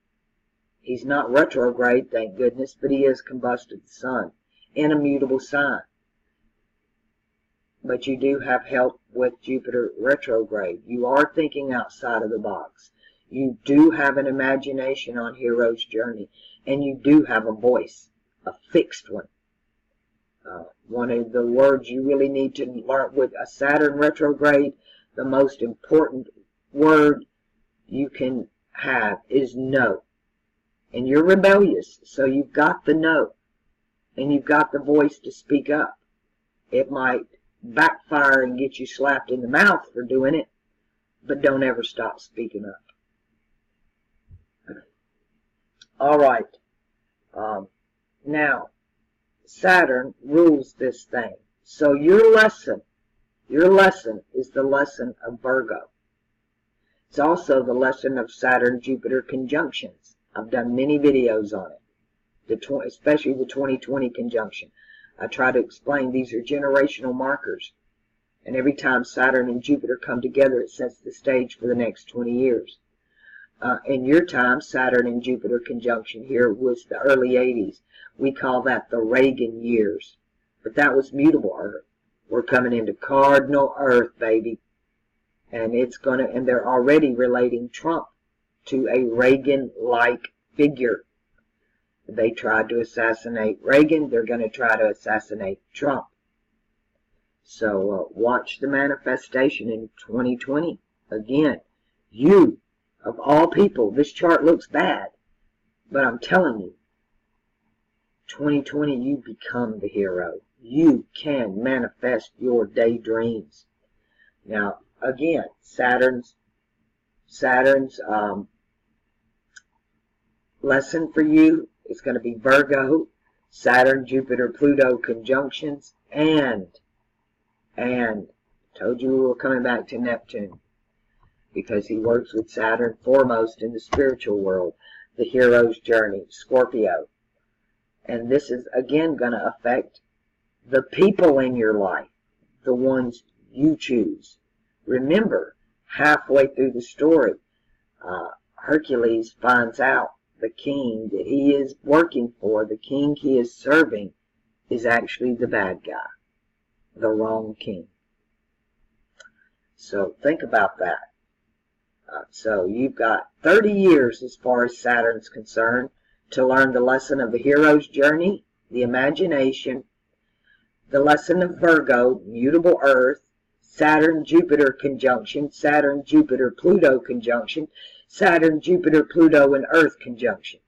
He's not retrograde, thank goodness, but he is combust of the sun in a mutable sign. But you do have help with Jupiter retrograde. You are thinking outside of the box. You do have an imagination on hero's journey, and you do have a voice, a fixed one. One of the words you really need to learn with a Saturn retrograde, the most important word you can have is no. And you're rebellious, so you've got the no, and you've got the voice to speak up. It might backfire and get you slapped in the mouth for doing it, but don't ever stop speaking up. All right. Now, Saturn rules this thing. So your lesson is the lesson of Virgo. It's also the lesson of Saturn-Jupiter conjunctions. I've done many videos on it, especially the 2020 conjunction. I try to explain these are generational markers. And every time Saturn and Jupiter come together, it sets the stage for the next 20 years. In your time, Saturn and Jupiter conjunction here was the early 80s. We call that the Reagan years. But that was mutable Earth. We're coming into cardinal Earth, baby. And they're already relating Trump to a Reagan-like figure. They tried to assassinate Reagan. They're going to try to assassinate Trump. So watch the manifestation in 2020. Again, you, of all people, this chart looks bad. But I'm telling you, 2020, you become the hero. You can manifest your daydreams. Now, again, Saturn's lesson for you is going to be Virgo, Saturn, Jupiter, Pluto conjunctions, and told you we were coming back to Neptune because he works with Saturn foremost in the spiritual world, the hero's journey, Scorpio. And this is again going to affect the people in your life, the ones you choose. Remember, halfway through the story, Hercules finds out the king that he is working for, the king he is serving, is actually the bad guy, the wrong king. So think about that. So you've got 30 years as far as Saturn's concerned to learn the lesson of the hero's journey, the imagination, the lesson of Virgo, mutable Earth, Saturn-Jupiter conjunction, Saturn-Jupiter-Pluto conjunction, Saturn-Jupiter-Pluto and Earth conjunction.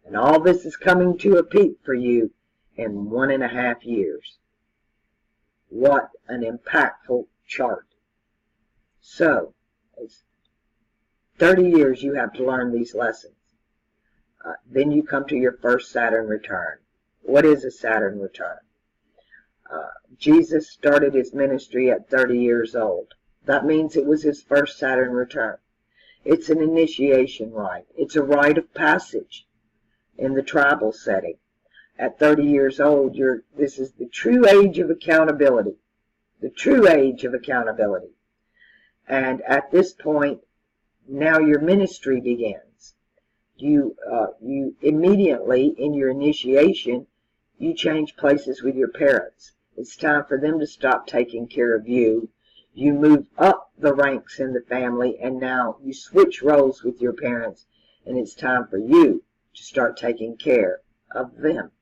And all this is coming to a peak for you in 1.5 years. What an impactful chart. So, it's 30 years you have to learn these lessons. Then you come to your first Saturn return. What is a Saturn return? Jesus started his ministry at 30 years old. That means it was his first Saturn return. It's an initiation rite. It's a rite of passage in the tribal setting. At 30 years old, this is the true age of accountability. The true age of accountability. And at this point, now your ministry begins. You immediately, in your initiation, you change places with your parents. It's time for them to stop taking care of you. You move up the ranks in the family, and now you switch roles with your parents, and it's time for you to start taking care of them.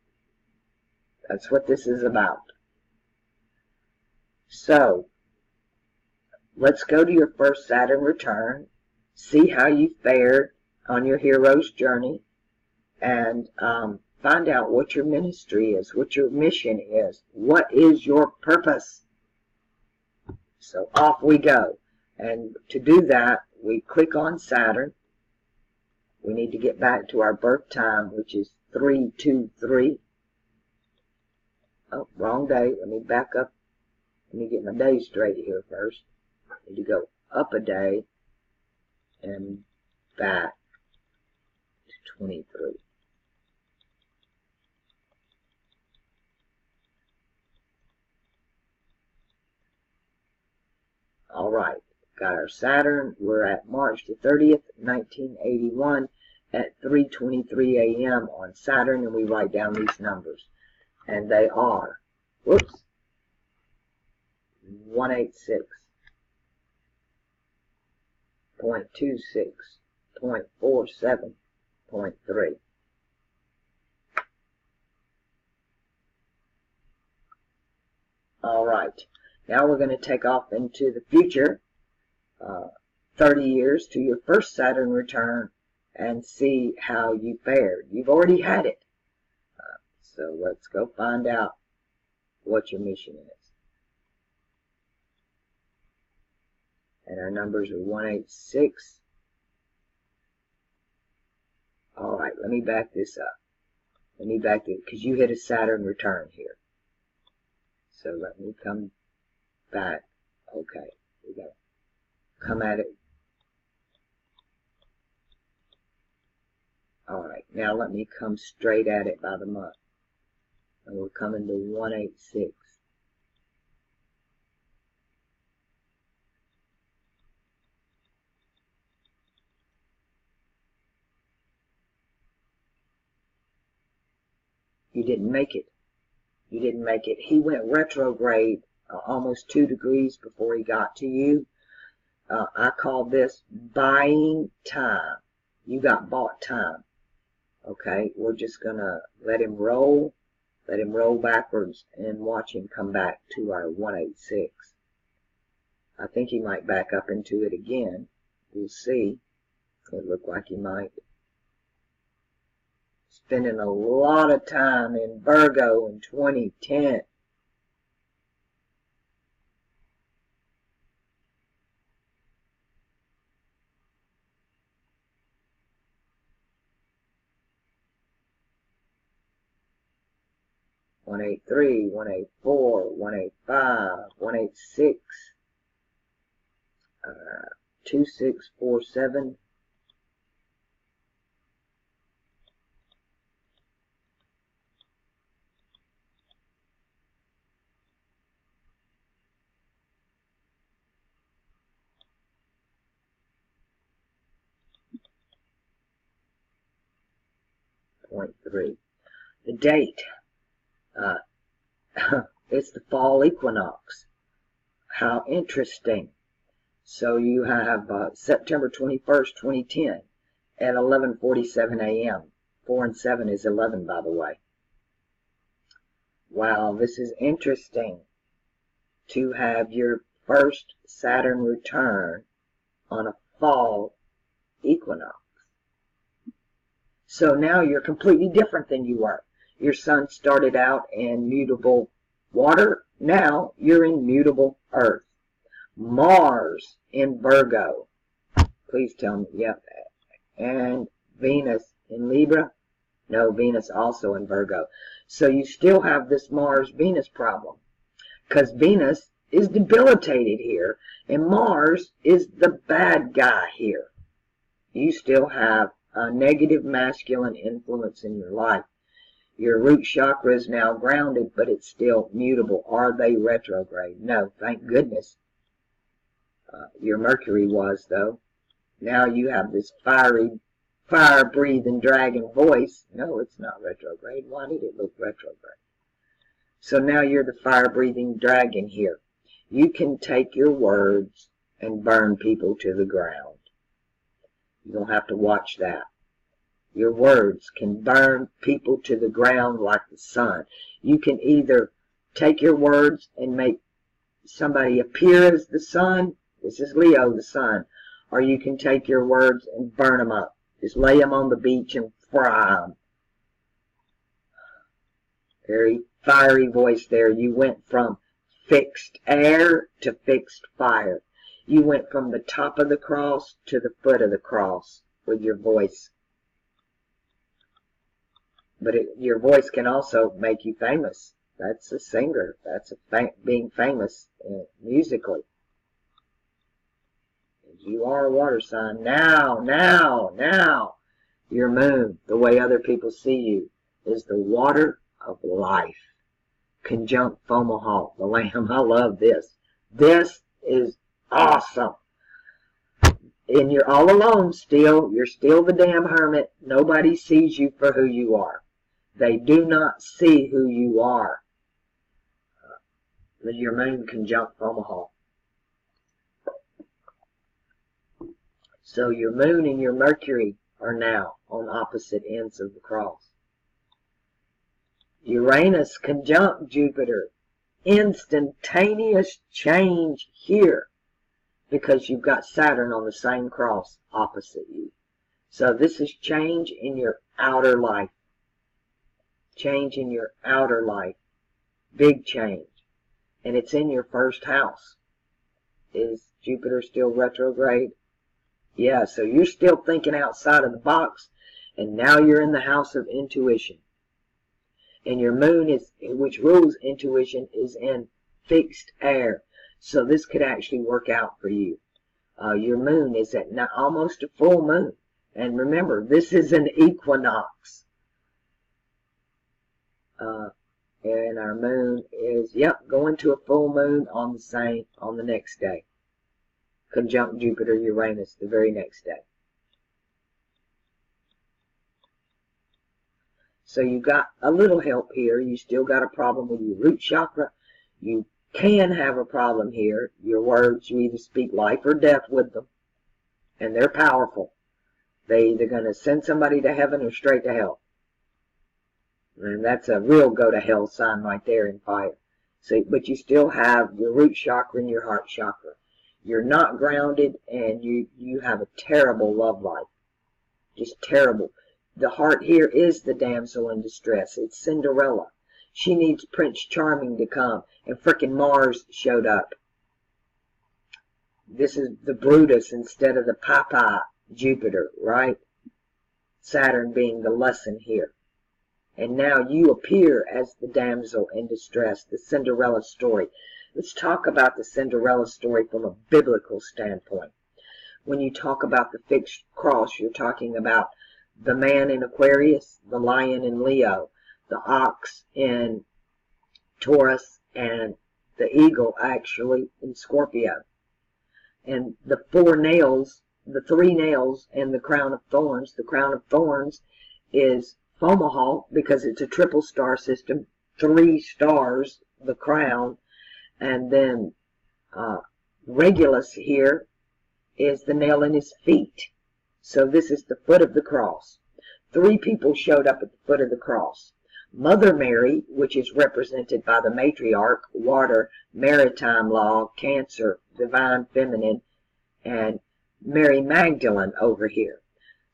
That's what this is about. So, let's go to your first Saturn return, see how you fared on your hero's journey, and find out what your ministry is, what your mission is, what is your purpose. So off we go. And to do that, we click on Saturn. We need to get back to our birth time, which is 323. Oh, wrong day. Let me back up. Let me get my day straight here first. I need to go up a day and back to 23. All right, got our Saturn. We're at March the 30th, 1981 at 3:23 a.m. on Saturn, and we write down these numbers. And they are, whoops, 186.26.47.3. All right. Now we're going to take off into the future, 30 years to your first Saturn return, and see how you fared. You've already had it. So let's go find out what your mission is. And our numbers are 186. All right, let me back this up. Let me back it, because you hit a Saturn return here. So let me come back. Okay, we got to come at it. All right, now let me come straight at it by the month. And we're coming to 186. You didn't make it. You didn't make it. He went retrograde almost 2 degrees before he got to you. I call this buying time. You got bought time. Okay, we're just going to let him roll backwards and watch him come back to our 186. I think he might back up into it again. We'll see. It looked like he might. Spending a lot of time in Virgo in 2010. (183), 184, 185, 186, 2647. 10.3. The date, it's the fall equinox. How interesting. So you have September 21st, 2010 at 11:47 a.m. 4 and 7 is 11, by the way. Wow, this is interesting to have your first Saturn return on a fall equinox. So now you're completely different than you were. Your sun started out in mutable water. Now you're in mutable earth. Mars in Virgo. Please tell me, yep. And Venus in Libra. No, Venus also in Virgo. So you still have this Mars-Venus problem, because Venus is debilitated here, and Mars is the bad guy here. You still have a negative masculine influence in your life. Your root chakra is now grounded, but it's still mutable. Are they retrograde? No, thank goodness. Your Mercury was, though. Now you have this fire-breathing dragon voice. No, it's not retrograde. Why did it look retrograde? So now you're the fire-breathing dragon here. You can take your words and burn people to the ground. You'll have to watch that. Your words can burn people to the ground like the sun. You can either take your words and make somebody appear as the sun. This is Leo, the sun. Or you can take your words and burn them up. Just lay them on the beach and fry them. Very fiery voice there. You went from fixed air to fixed fire. You went from the top of the cross to the foot of the cross with your voice. But your voice can also make you famous. That's a singer. That's being famous musically. You are a water sign. Now, your moon, the way other people see you, is the water of life. Conjunct Fomalhaut, the lamb. I love this. This is awesome. And you're all alone still. You're still the damn hermit. Nobody sees you for who you are. They do not see who you are. Your moon conjunct Fomalhaut. So your moon and your Mercury are now on opposite ends of the cross. Uranus conjunct Jupiter. Instantaneous change here, because you've got Saturn on the same cross opposite you. So this is change in your outer life. Change in your outer life. Big change. And it's in your first house. Is Jupiter still retrograde? Yeah, so you're still thinking outside of the box, and now you're in the house of intuition. And your moon, which rules intuition, is in fixed air. So this could actually work out for you. Your moon is at almost a full moon. And remember, this is an equinox. And our moon is, going to a full moon on the next day. Conjunct Jupiter, Uranus, the very next day. So you got a little help here. You still got a problem with your root chakra. You can have a problem here. Your words, you either speak life or death with them. And they're powerful. They're either going to send somebody to heaven or straight to hell. And that's a real go to hell sign right there in fire. So, but you still have your root chakra and your heart chakra. You're not grounded, and you have a terrible love life. Just terrible. The heart here is the damsel in distress. It's Cinderella. She needs Prince Charming to come, and frickin' Mars showed up. This is the Brutus instead of the Papa Jupiter, right? Saturn being the lesson here. And now you appear as the damsel in distress, the Cinderella story. Let's talk about the Cinderella story from a biblical standpoint. When you talk about the fixed cross, you're talking about the man in Aquarius, the lion in Leo, the ox in Taurus, and the eagle actually in Scorpio. And the 4 nails, the 3 nails, and the crown of thorns. The crown of thorns is Fomalhaut, because it's a triple star system, 3 stars, the crown, and then Regulus here is the nail in his feet. So this is the foot of the cross. 3 people showed up at the foot of the cross. Mother Mary, which is represented by the matriarch, water, maritime law, Cancer, divine feminine, and Mary Magdalene over here.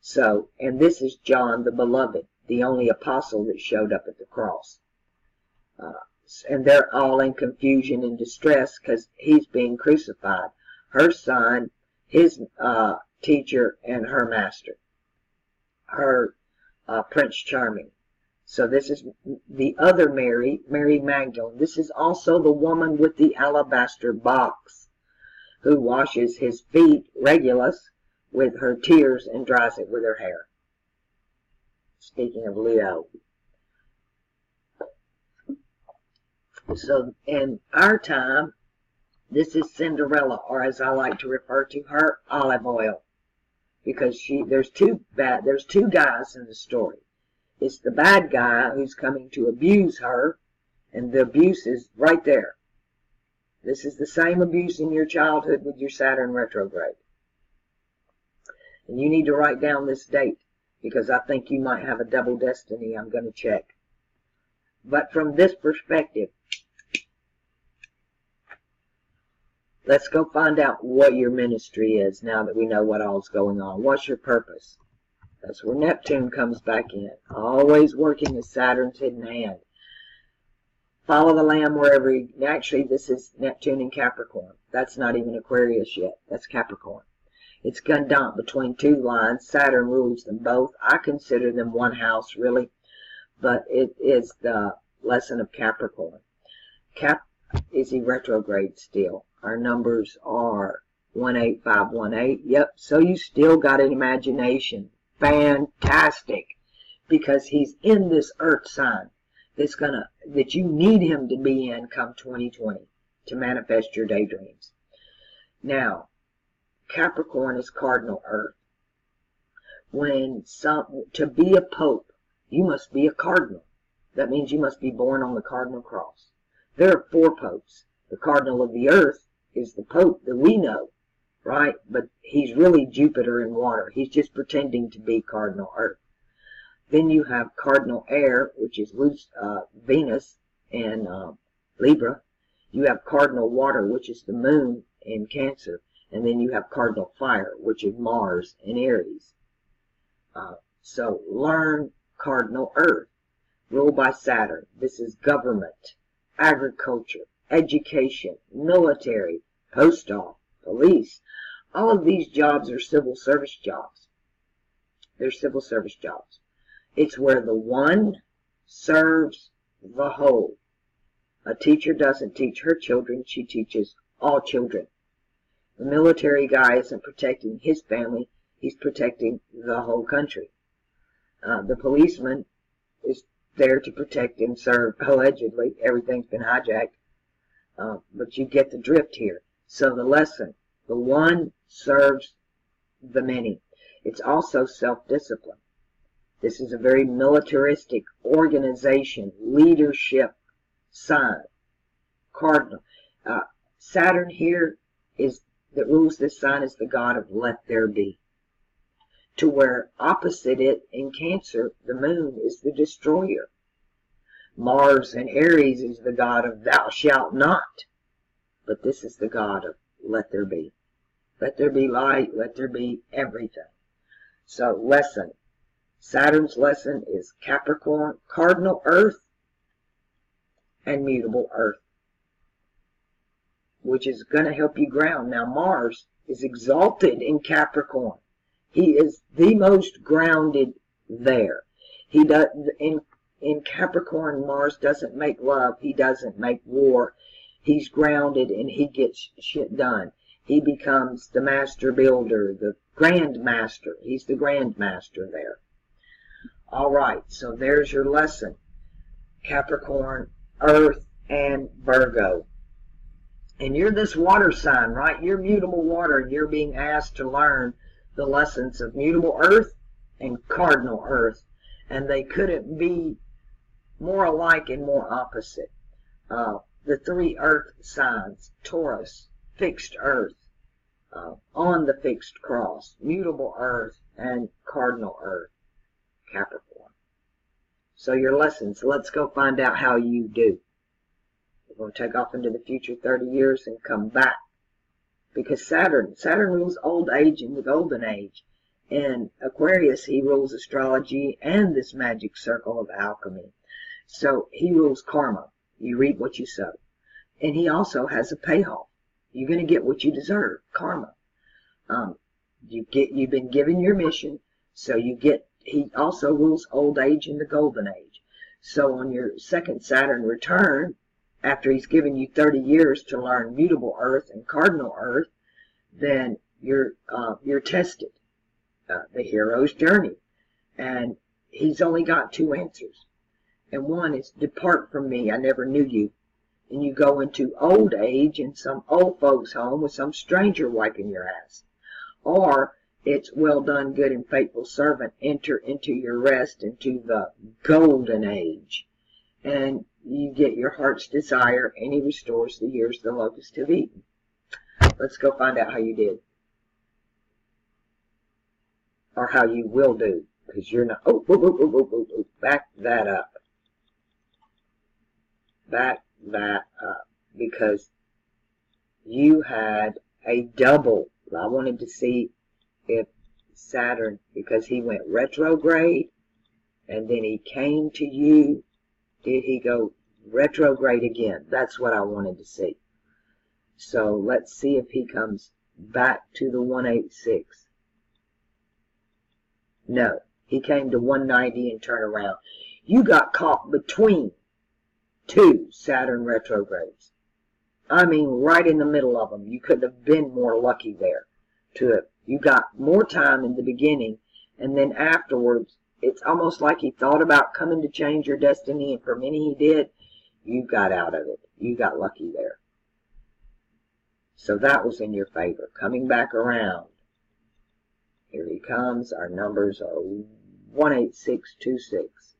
So, and this is John the Beloved, the only apostle that showed up at the cross. And they're all in confusion and distress because he's being crucified. Her son, his teacher, and her master. Her Prince Charming. So this is the other Mary, Mary Magdalene. This is also the woman with the alabaster box who washes his feet, Regulus, with her tears and dries it with her hair. Speaking of Leo. So in our time, this is Cinderella, or as I like to refer to her, Olive Oil, because there's two guys in the story. It's the bad guy who's coming to abuse her, and the abuse is right there. This is the same abuse in your childhood with your Saturn retrograde. And you need to write down this date, because I think you might have a double destiny. I'm going to check. But from this perspective, let's go find out what your ministry is now that we know what all's going on. What's your purpose? That's where Neptune comes back in. Always working as Saturn's hidden hand. Follow the lamb wherever he... Actually, this is Neptune in Capricorn. That's not even Aquarius yet. That's Capricorn. It's Gundant between 2 lines. Saturn rules them both. I consider them one house, really. But it is the lesson of Capricorn. Is he retrograde still? Our numbers are 18518. Yep, so you still got an imagination. Fantastic. Because he's in this earth sign that you need him to be in come 2020 to manifest your daydreams. Now, Capricorn is cardinal earth. To be a pope, you must be a cardinal. That means you must be born on the cardinal cross. There are 4 popes. The cardinal of the earth is the pope that we know, right? But he's really Jupiter in water. He's just pretending to be cardinal earth. Then you have cardinal air, which is Venus in Libra. You have cardinal water, which is the moon in Cancer. And then you have cardinal fire, which is Mars in Aries. So learn cardinal earth, ruled by Saturn. This is government, agriculture, education, military, post office, police. All of these jobs are civil service jobs. They're civil service jobs. It's where the one serves the whole. A teacher doesn't teach her children, she teaches all children. The military guy isn't protecting his family, he's protecting the whole country. The policeman is there to protect and serve, allegedly. Everything's been hijacked. But you get the drift here. So the lesson, the one serves the many. It's also self-discipline. This is a very militaristic organization, leadership sign. Cardinal. Saturn here that rules this sign is the god of let there be. To where opposite it in Cancer, the moon is the destroyer. Mars in Aries is the god of thou shalt not. But this is the god of let there be. Let there be light, let there be everything. So lesson. Saturn's lesson is Capricorn, cardinal earth, and mutable earth, which is going to help you ground. Now Mars is exalted in Capricorn. He is the most grounded there. He does in Capricorn. Mars doesn't make love. He doesn't make war. He's grounded and he gets shit done. He becomes the master builder, the grand master. He's the grand master there. All right, so there's your lesson. Capricorn, Earth, and Virgo. And you're this water sign, right? You're mutable water, and you're being asked to learn the lessons of mutable earth and cardinal earth. and they couldn't be more alike and more opposite. The three earth signs: Taurus, fixed earth, on the fixed cross, mutable earth, and cardinal earth, Capricorn. So your lessons, let's go find out how you do. We're going to take off into the future 30 years and come back. Because Saturn rules old age and the golden age. And Aquarius, he rules astrology and this magic circle of alchemy. So he rules karma. You reap what you sow. And he also has a payoff. You're going to get what you deserve, karma. You've been given your mission, so you get. He also rules old age and the golden age. So on your second Saturn return, after he's given you 30 years to learn mutable earth and cardinal earth, then you're tested. The hero's journey. And he's only got two answers. And one is, depart from me, I never knew you. And you go into old age in some old folks' home with some stranger wiping your ass. Or it's, well done, good and faithful servant, enter into your rest, into the golden age. And you get your heart's desire, and he restores the years the locusts have eaten. Let's go find out how you did. Or how you will do. Because you're not, back that up. Back that up. Because you had a double. I wanted to see if Saturn, because he went retrograde, and then he came to you, did he go retrograde again? That's what I wanted to see. So let's see if he comes back to the 186. No, he came to 190 and turned around. You got caught between two Saturn retrogrades. I mean, right in the middle of them. You couldn't have been more lucky there. You got more time in the beginning, and then afterwards, it's almost like he thought about coming to change your destiny, and for many he did. You got out of it. You got lucky there. So that was in your favor. Coming back around. Here he comes. Our numbers are 18626.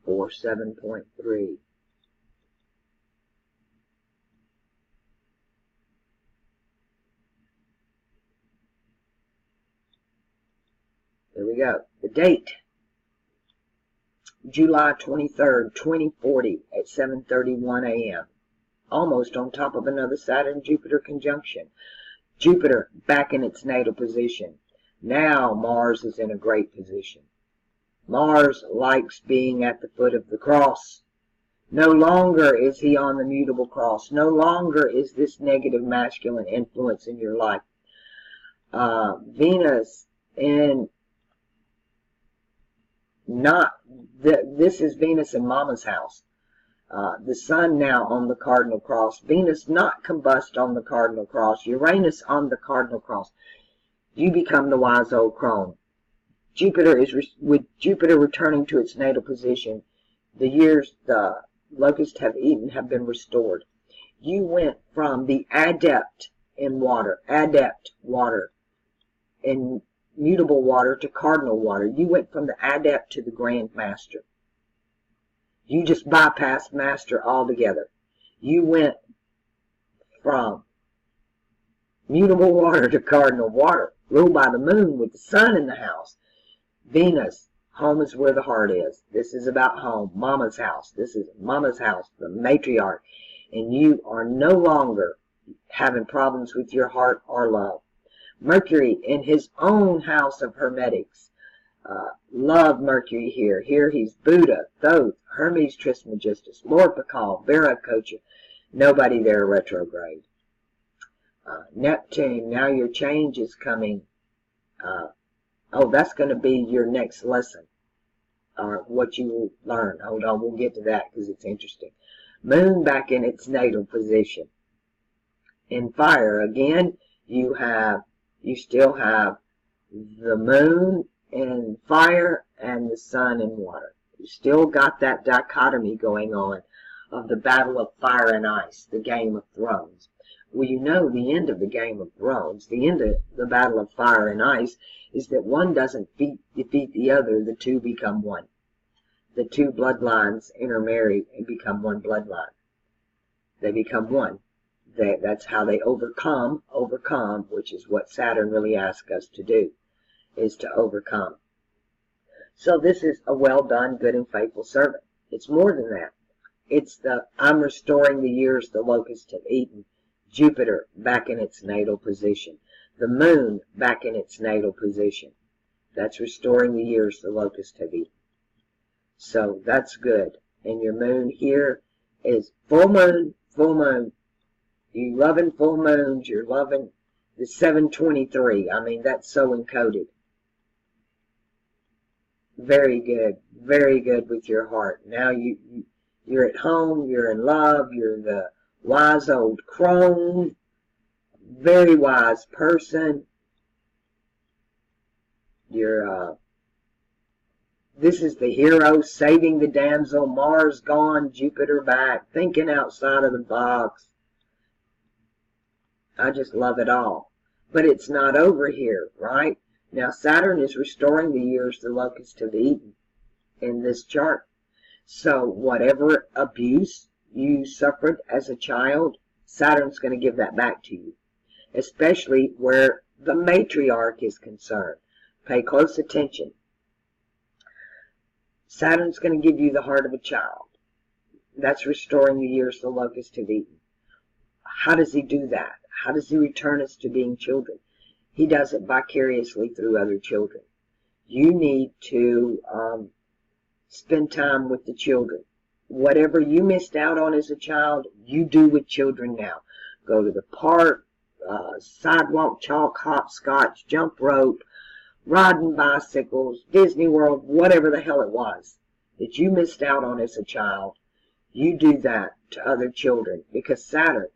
Or 7.3. There we go. The date, July 23rd, 2040 at 7:31 a.m. Almost on top of another Saturn-Jupiter conjunction. Jupiter back in its natal position. Now Mars is in a great position. Mars likes being at the foot of the cross. No longer is he on the mutable cross. No longer is this negative masculine influence in your life. Venus in this is Venus in Mama's house. The Sun now on the cardinal cross. Venus not combust on the cardinal cross. Uranus on the cardinal cross. You become the wise old crone. Jupiter is with Jupiter returning to its natal position. The years the locusts have eaten have been restored. You went from the adept in water, in mutable water to cardinal water. You went from the adept to the grand master. You just bypassed master altogether. You went from mutable water to cardinal water, ruled by the moon with the sun in the house. Venus, home is where the heart is. This is about home, Mama's house. This is Mama's house, the matriarch. And you are no longer having problems with your heart or love. Mercury in his own house of Hermetics. Love Mercury here. Here he's Buddha, Thoth, Hermes Trismegistus, Lord Pakal, Viracocha. Nobody there retrograde. Neptune, now your change is coming. That's going to be your next lesson. What you will learn. Hold on, we'll get to that because it's interesting. Moon back in its natal position. In fire, again, you still have the moon in fire and the sun in water. You still got that dichotomy going on of the battle of fire and ice, the Game of Thrones. Well, you know the end of the Game of Thrones, the end of the battle of fire and ice, is that one doesn't defeat the other, the two become one. The two bloodlines intermarry and become one bloodline. They become one. That's how they overcome, which is what Saturn really asks us to do, is to overcome. So this is a well done, good and faithful servant. It's more than that. It's the I'm restoring the years the locusts have eaten. Jupiter back in its natal position. The moon back in its natal position. That's restoring the years the locusts have eaten. So that's good. And your moon here is full moon, full moon. You loving full moons, you're loving the 723. I mean, that's so encoded. Very good with your heart. Now you're at home, you're in love, you're the wise old crone, very wise person. You're this is the hero saving the damsel, Mars gone, Jupiter back, thinking outside of the box. I just love it all. But it's not over here, right? Now Saturn is restoring the years the locusts have eaten in this chart. So whatever abuse you suffered as a child, Saturn's going to give that back to you. Especially where the matriarch is concerned. Pay close attention. Saturn's going to give you the heart of a child. That's restoring the years the locusts have eaten. How does he do that? How does he return us to being children? He does it vicariously through other children. You need to spend time with the children. Whatever you missed out on as a child, you do with children now. Go to the park, sidewalk, chalk, hopscotch, jump rope, riding bicycles, Disney World, whatever the hell it was that you missed out on as a child. You do that to other children, because Saturn,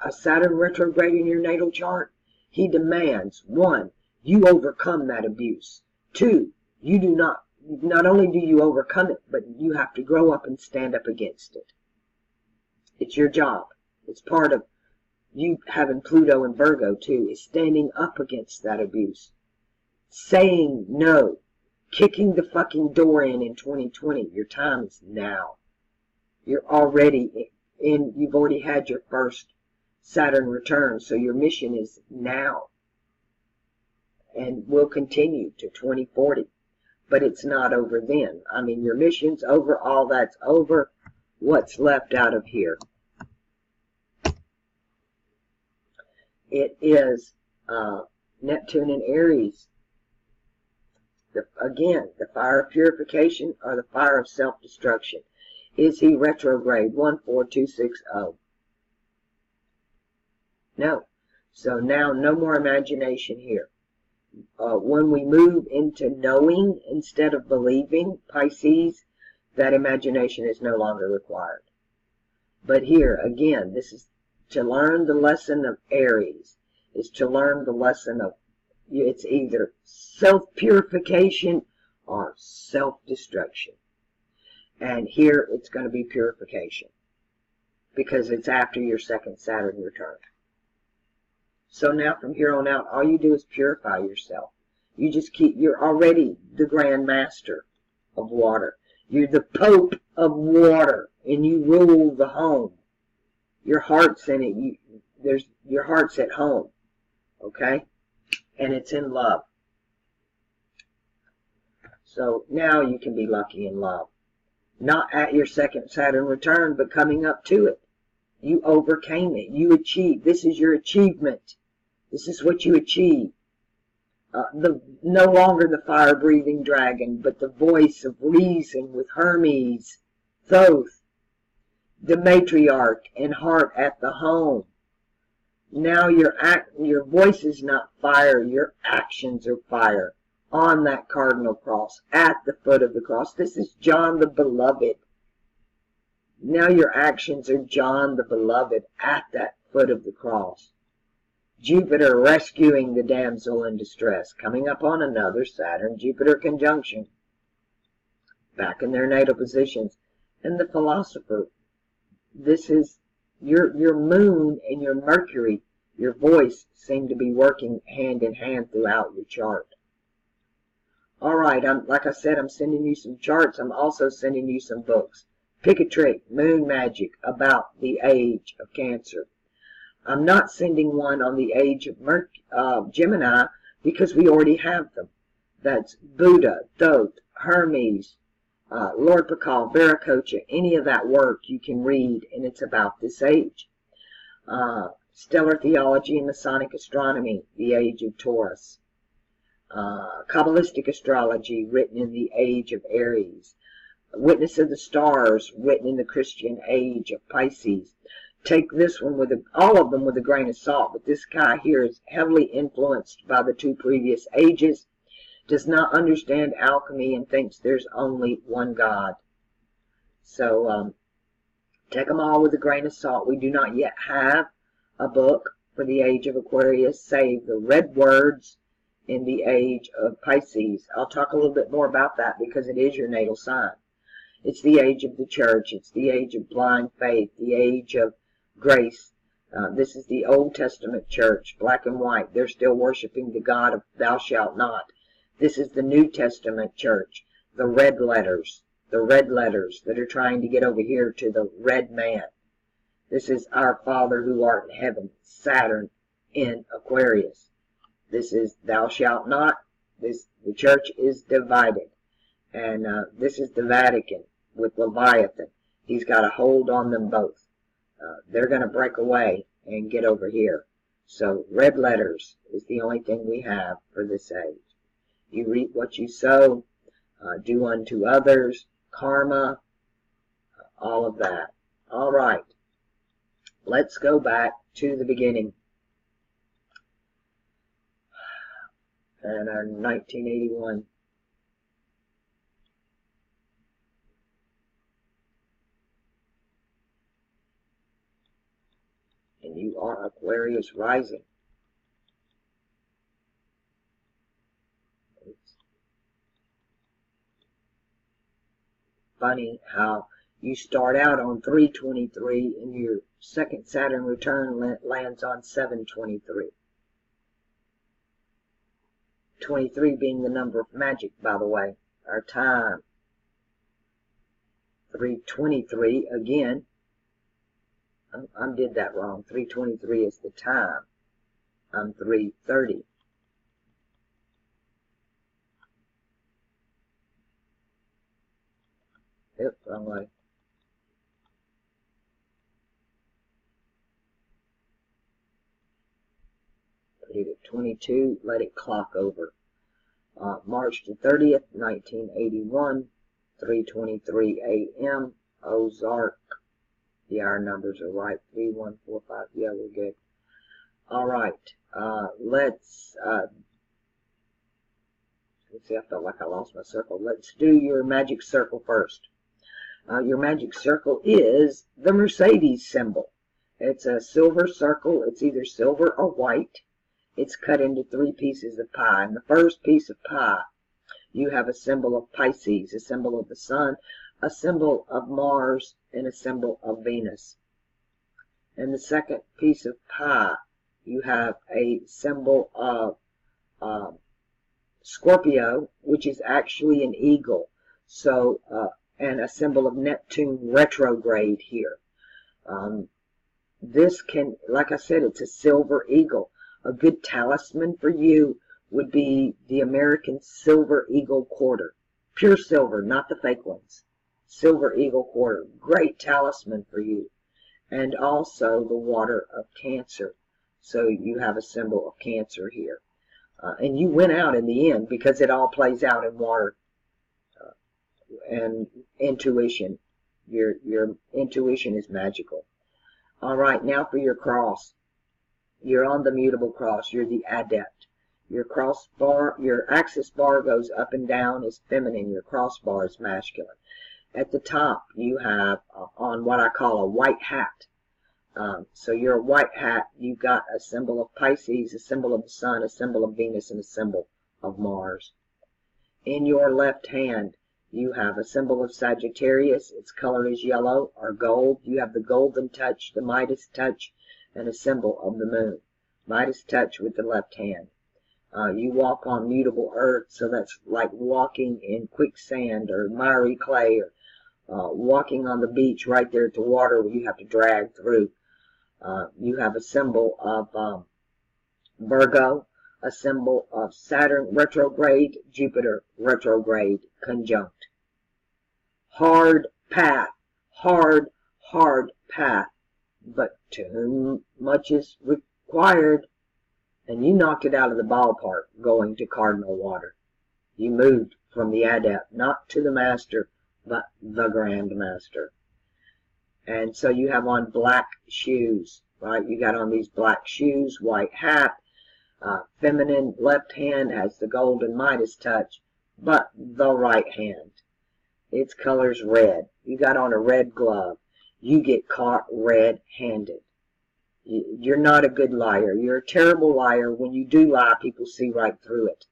a Saturn retrograde in your natal chart, he demands, 1, you overcome that abuse. 2, you do not only do you overcome it, but you have to grow up and stand up against it. It's your job. It's part of you having Pluto and Virgo too, is standing up against that abuse. Saying no. Kicking the fucking door in 2020. Your time is now. You're already in, you've already had your first Saturn return, so your mission is now. And will continue to 2040. But it's not over then. I mean, your mission's over, all that's over. What's left out of here? It is Neptune and Aries. Again, the fire of purification or the fire of self-destruction. Is he retrograde? 14260. No. So now no more imagination here. When we move into knowing instead of believing, Pisces, that imagination is no longer required. But here, again, this is to learn the lesson of Aries, is to learn the lesson of, it's either self-purification or self-destruction. And here it's going to be purification, because it's after your second Saturn return. So now from here on out, all you do is purify yourself. You just you're already the Grand Master of water. You're the Pope of water, and you rule the home. Your heart's in it. Your heart's at home, okay? And it's in love. So now you can be lucky in love. Not at your second Saturn return, but coming up to it. You overcame it. You achieved. This is your achievement. This is what you achieve. No longer the fire-breathing dragon, but the voice of reason with Hermes, Thoth, the matriarch, and heart at the home. Now your voice is not fire, your actions are fire. On that cardinal cross, at the foot of the cross. This is John the Beloved. Now your actions are John the Beloved at that foot of the cross. Jupiter rescuing the damsel in distress, coming up on another Saturn-Jupiter conjunction. back in their natal positions. And the philosopher, this is your moon and your Mercury, your voice seem to be working hand in hand throughout your chart. All right, like I said, I'm sending you some charts. I'm also sending you some books. Pick a trick, Moon Magic, about the age of Cancer. I'm not sending one on the age of Gemini because we already have them. That's Buddha, Thoth, Hermes, Lord Pakal, Viracocha, any of that work you can read, and it's about this age. Stellar Theology and Masonic Astronomy, the age of Taurus. Kabbalistic Astrology, written in the age of Aries. Witness of the Stars, written in the Christian age of Pisces. Take this one with all of them with a grain of salt, but this guy here is heavily influenced by the two previous ages, does not understand alchemy, and thinks there's only one God. So take them all with a grain of salt. We do not yet have a book for the age of Aquarius, save the red words in the age of Pisces. I'll talk a little bit more about that because it is your natal sign. It's the age of the church. It's the age of blind faith, the age of grace. This is the Old Testament church, black and white. They're still worshiping the God of thou shalt not. This is the New Testament church, the red letters that are trying to get over here to the red man. This is our Father who art in heaven, Saturn in Aquarius. This is thou shalt not. The church is divided. And this is the Vatican with Leviathan. He's got a hold on them both. They're going to break away and get over here. So red letters is the only thing we have for this age. You reap what you sow, do unto others, karma, all of that. All right, let's go back to the beginning. And our 1981. And you are Aquarius rising. It's funny how you start out on 323 and your second Saturn return lands on 723. 23 being the number of magic, by the way. Our time. 323 again. I did that wrong. 323 is the time. I'm 330. Yep, wrong way. Put it at 22. Let it clock over. March the 30th, 1981, 3:23 a.m. Ozark. The hour numbers are right. 3145. Yeah, we're good. All right. Let's see. I felt like I lost my circle. Let's do your magic circle first. Your magic circle is the Mercedes symbol. It's a silver circle. It's either silver or white. It's cut into 3 pieces of pie. In the first piece of pie, you have a symbol of Pisces, a symbol of the sun, a symbol of Mars, and a symbol of Venus. In the second piece of pie, you have a symbol of Scorpio, which is actually an eagle. So, and a symbol of Neptune retrograde here. This can, like I said, it's a silver eagle. A good talisman for you would be the American Silver Eagle Quarter. Pure silver, not the fake ones. Silver Eagle Quarter. Great talisman for you. And also the water of Cancer. So you have a symbol of Cancer here. And you win out in the end because it all plays out in water. And intuition. Your intuition is magical. All right, now for your cross. You're on the mutable cross. You're the adept. Your crossbar, your axis bar goes up and down is feminine. Your crossbar is masculine. At the top, you have on what I call a white hat. So your white hat, you've got a symbol of Pisces, a symbol of the sun, a symbol of Venus, and a symbol of Mars. In your left hand, You have a symbol of Sagittarius. Its color is yellow or gold. You have the golden touch, the Midas touch, and a symbol of the moon. Midas touch with the left hand. You walk on mutable earth, so that's like walking in quicksand or miry clay, or walking on the beach right there at the water where you have to drag through. You have a symbol of Virgo, a symbol of Saturn retrograde, Jupiter retrograde conjunct. Hard path, hard path, but to whom much is required. And you knocked it out of the ballpark going to Cardinal Water. You moved from the adept, not to the master, but the Grand Master. And so you have on black shoes, right? You got on these black shoes, white hat, feminine left hand has the golden Midas touch, but the right hand, its color's red. You got on a red glove. You get caught red-handed. You're not a good liar. You're a terrible liar. When you do lie, people see right through it.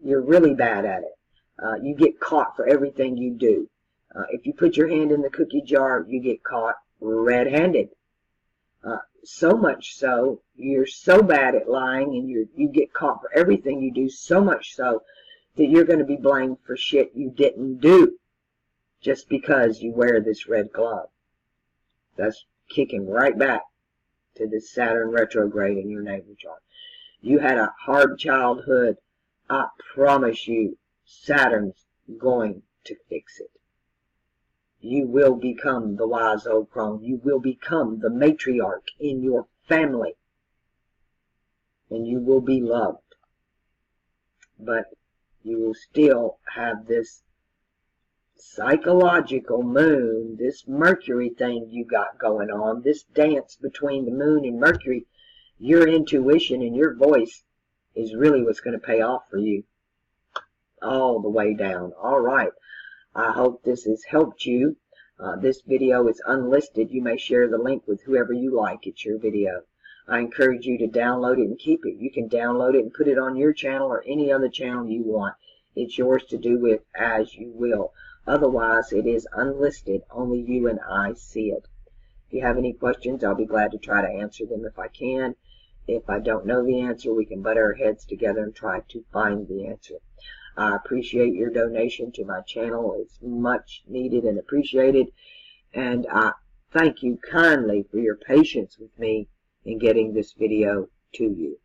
You're really bad at it. You get caught for everything you do. If you put your hand in the cookie jar, you get caught red-handed. So much so, you're so bad at lying, and you get caught for everything you do, so much so that you're going to be blamed for shit you didn't do just because you wear this red glove. That's kicking right back to this Saturn retrograde in your natal chart. You had a hard childhood. I promise you, Saturn's going to fix it. You will become the wise old crone. You will become the matriarch in your family. And you will be loved. But you will still have this psychological moon, this Mercury thing you got going on, this dance between the moon and Mercury. Your intuition and your voice is really what's going to pay off for you all the way down. All right. I hope this has helped you. This video is unlisted. You may share the link with whoever you like. It's your video. I encourage you to download it and keep it. You can download it and put it on your channel or any other channel you want. It's yours to do with as you will. Otherwise, it is unlisted. Only you and I see it. If you have any questions, I'll be glad to try to answer them if I can. If I don't know the answer, we can butt our heads together and try to find the answer. I appreciate your donation to my channel. It's much needed and appreciated. And I thank you kindly for your patience with me in getting this video to you.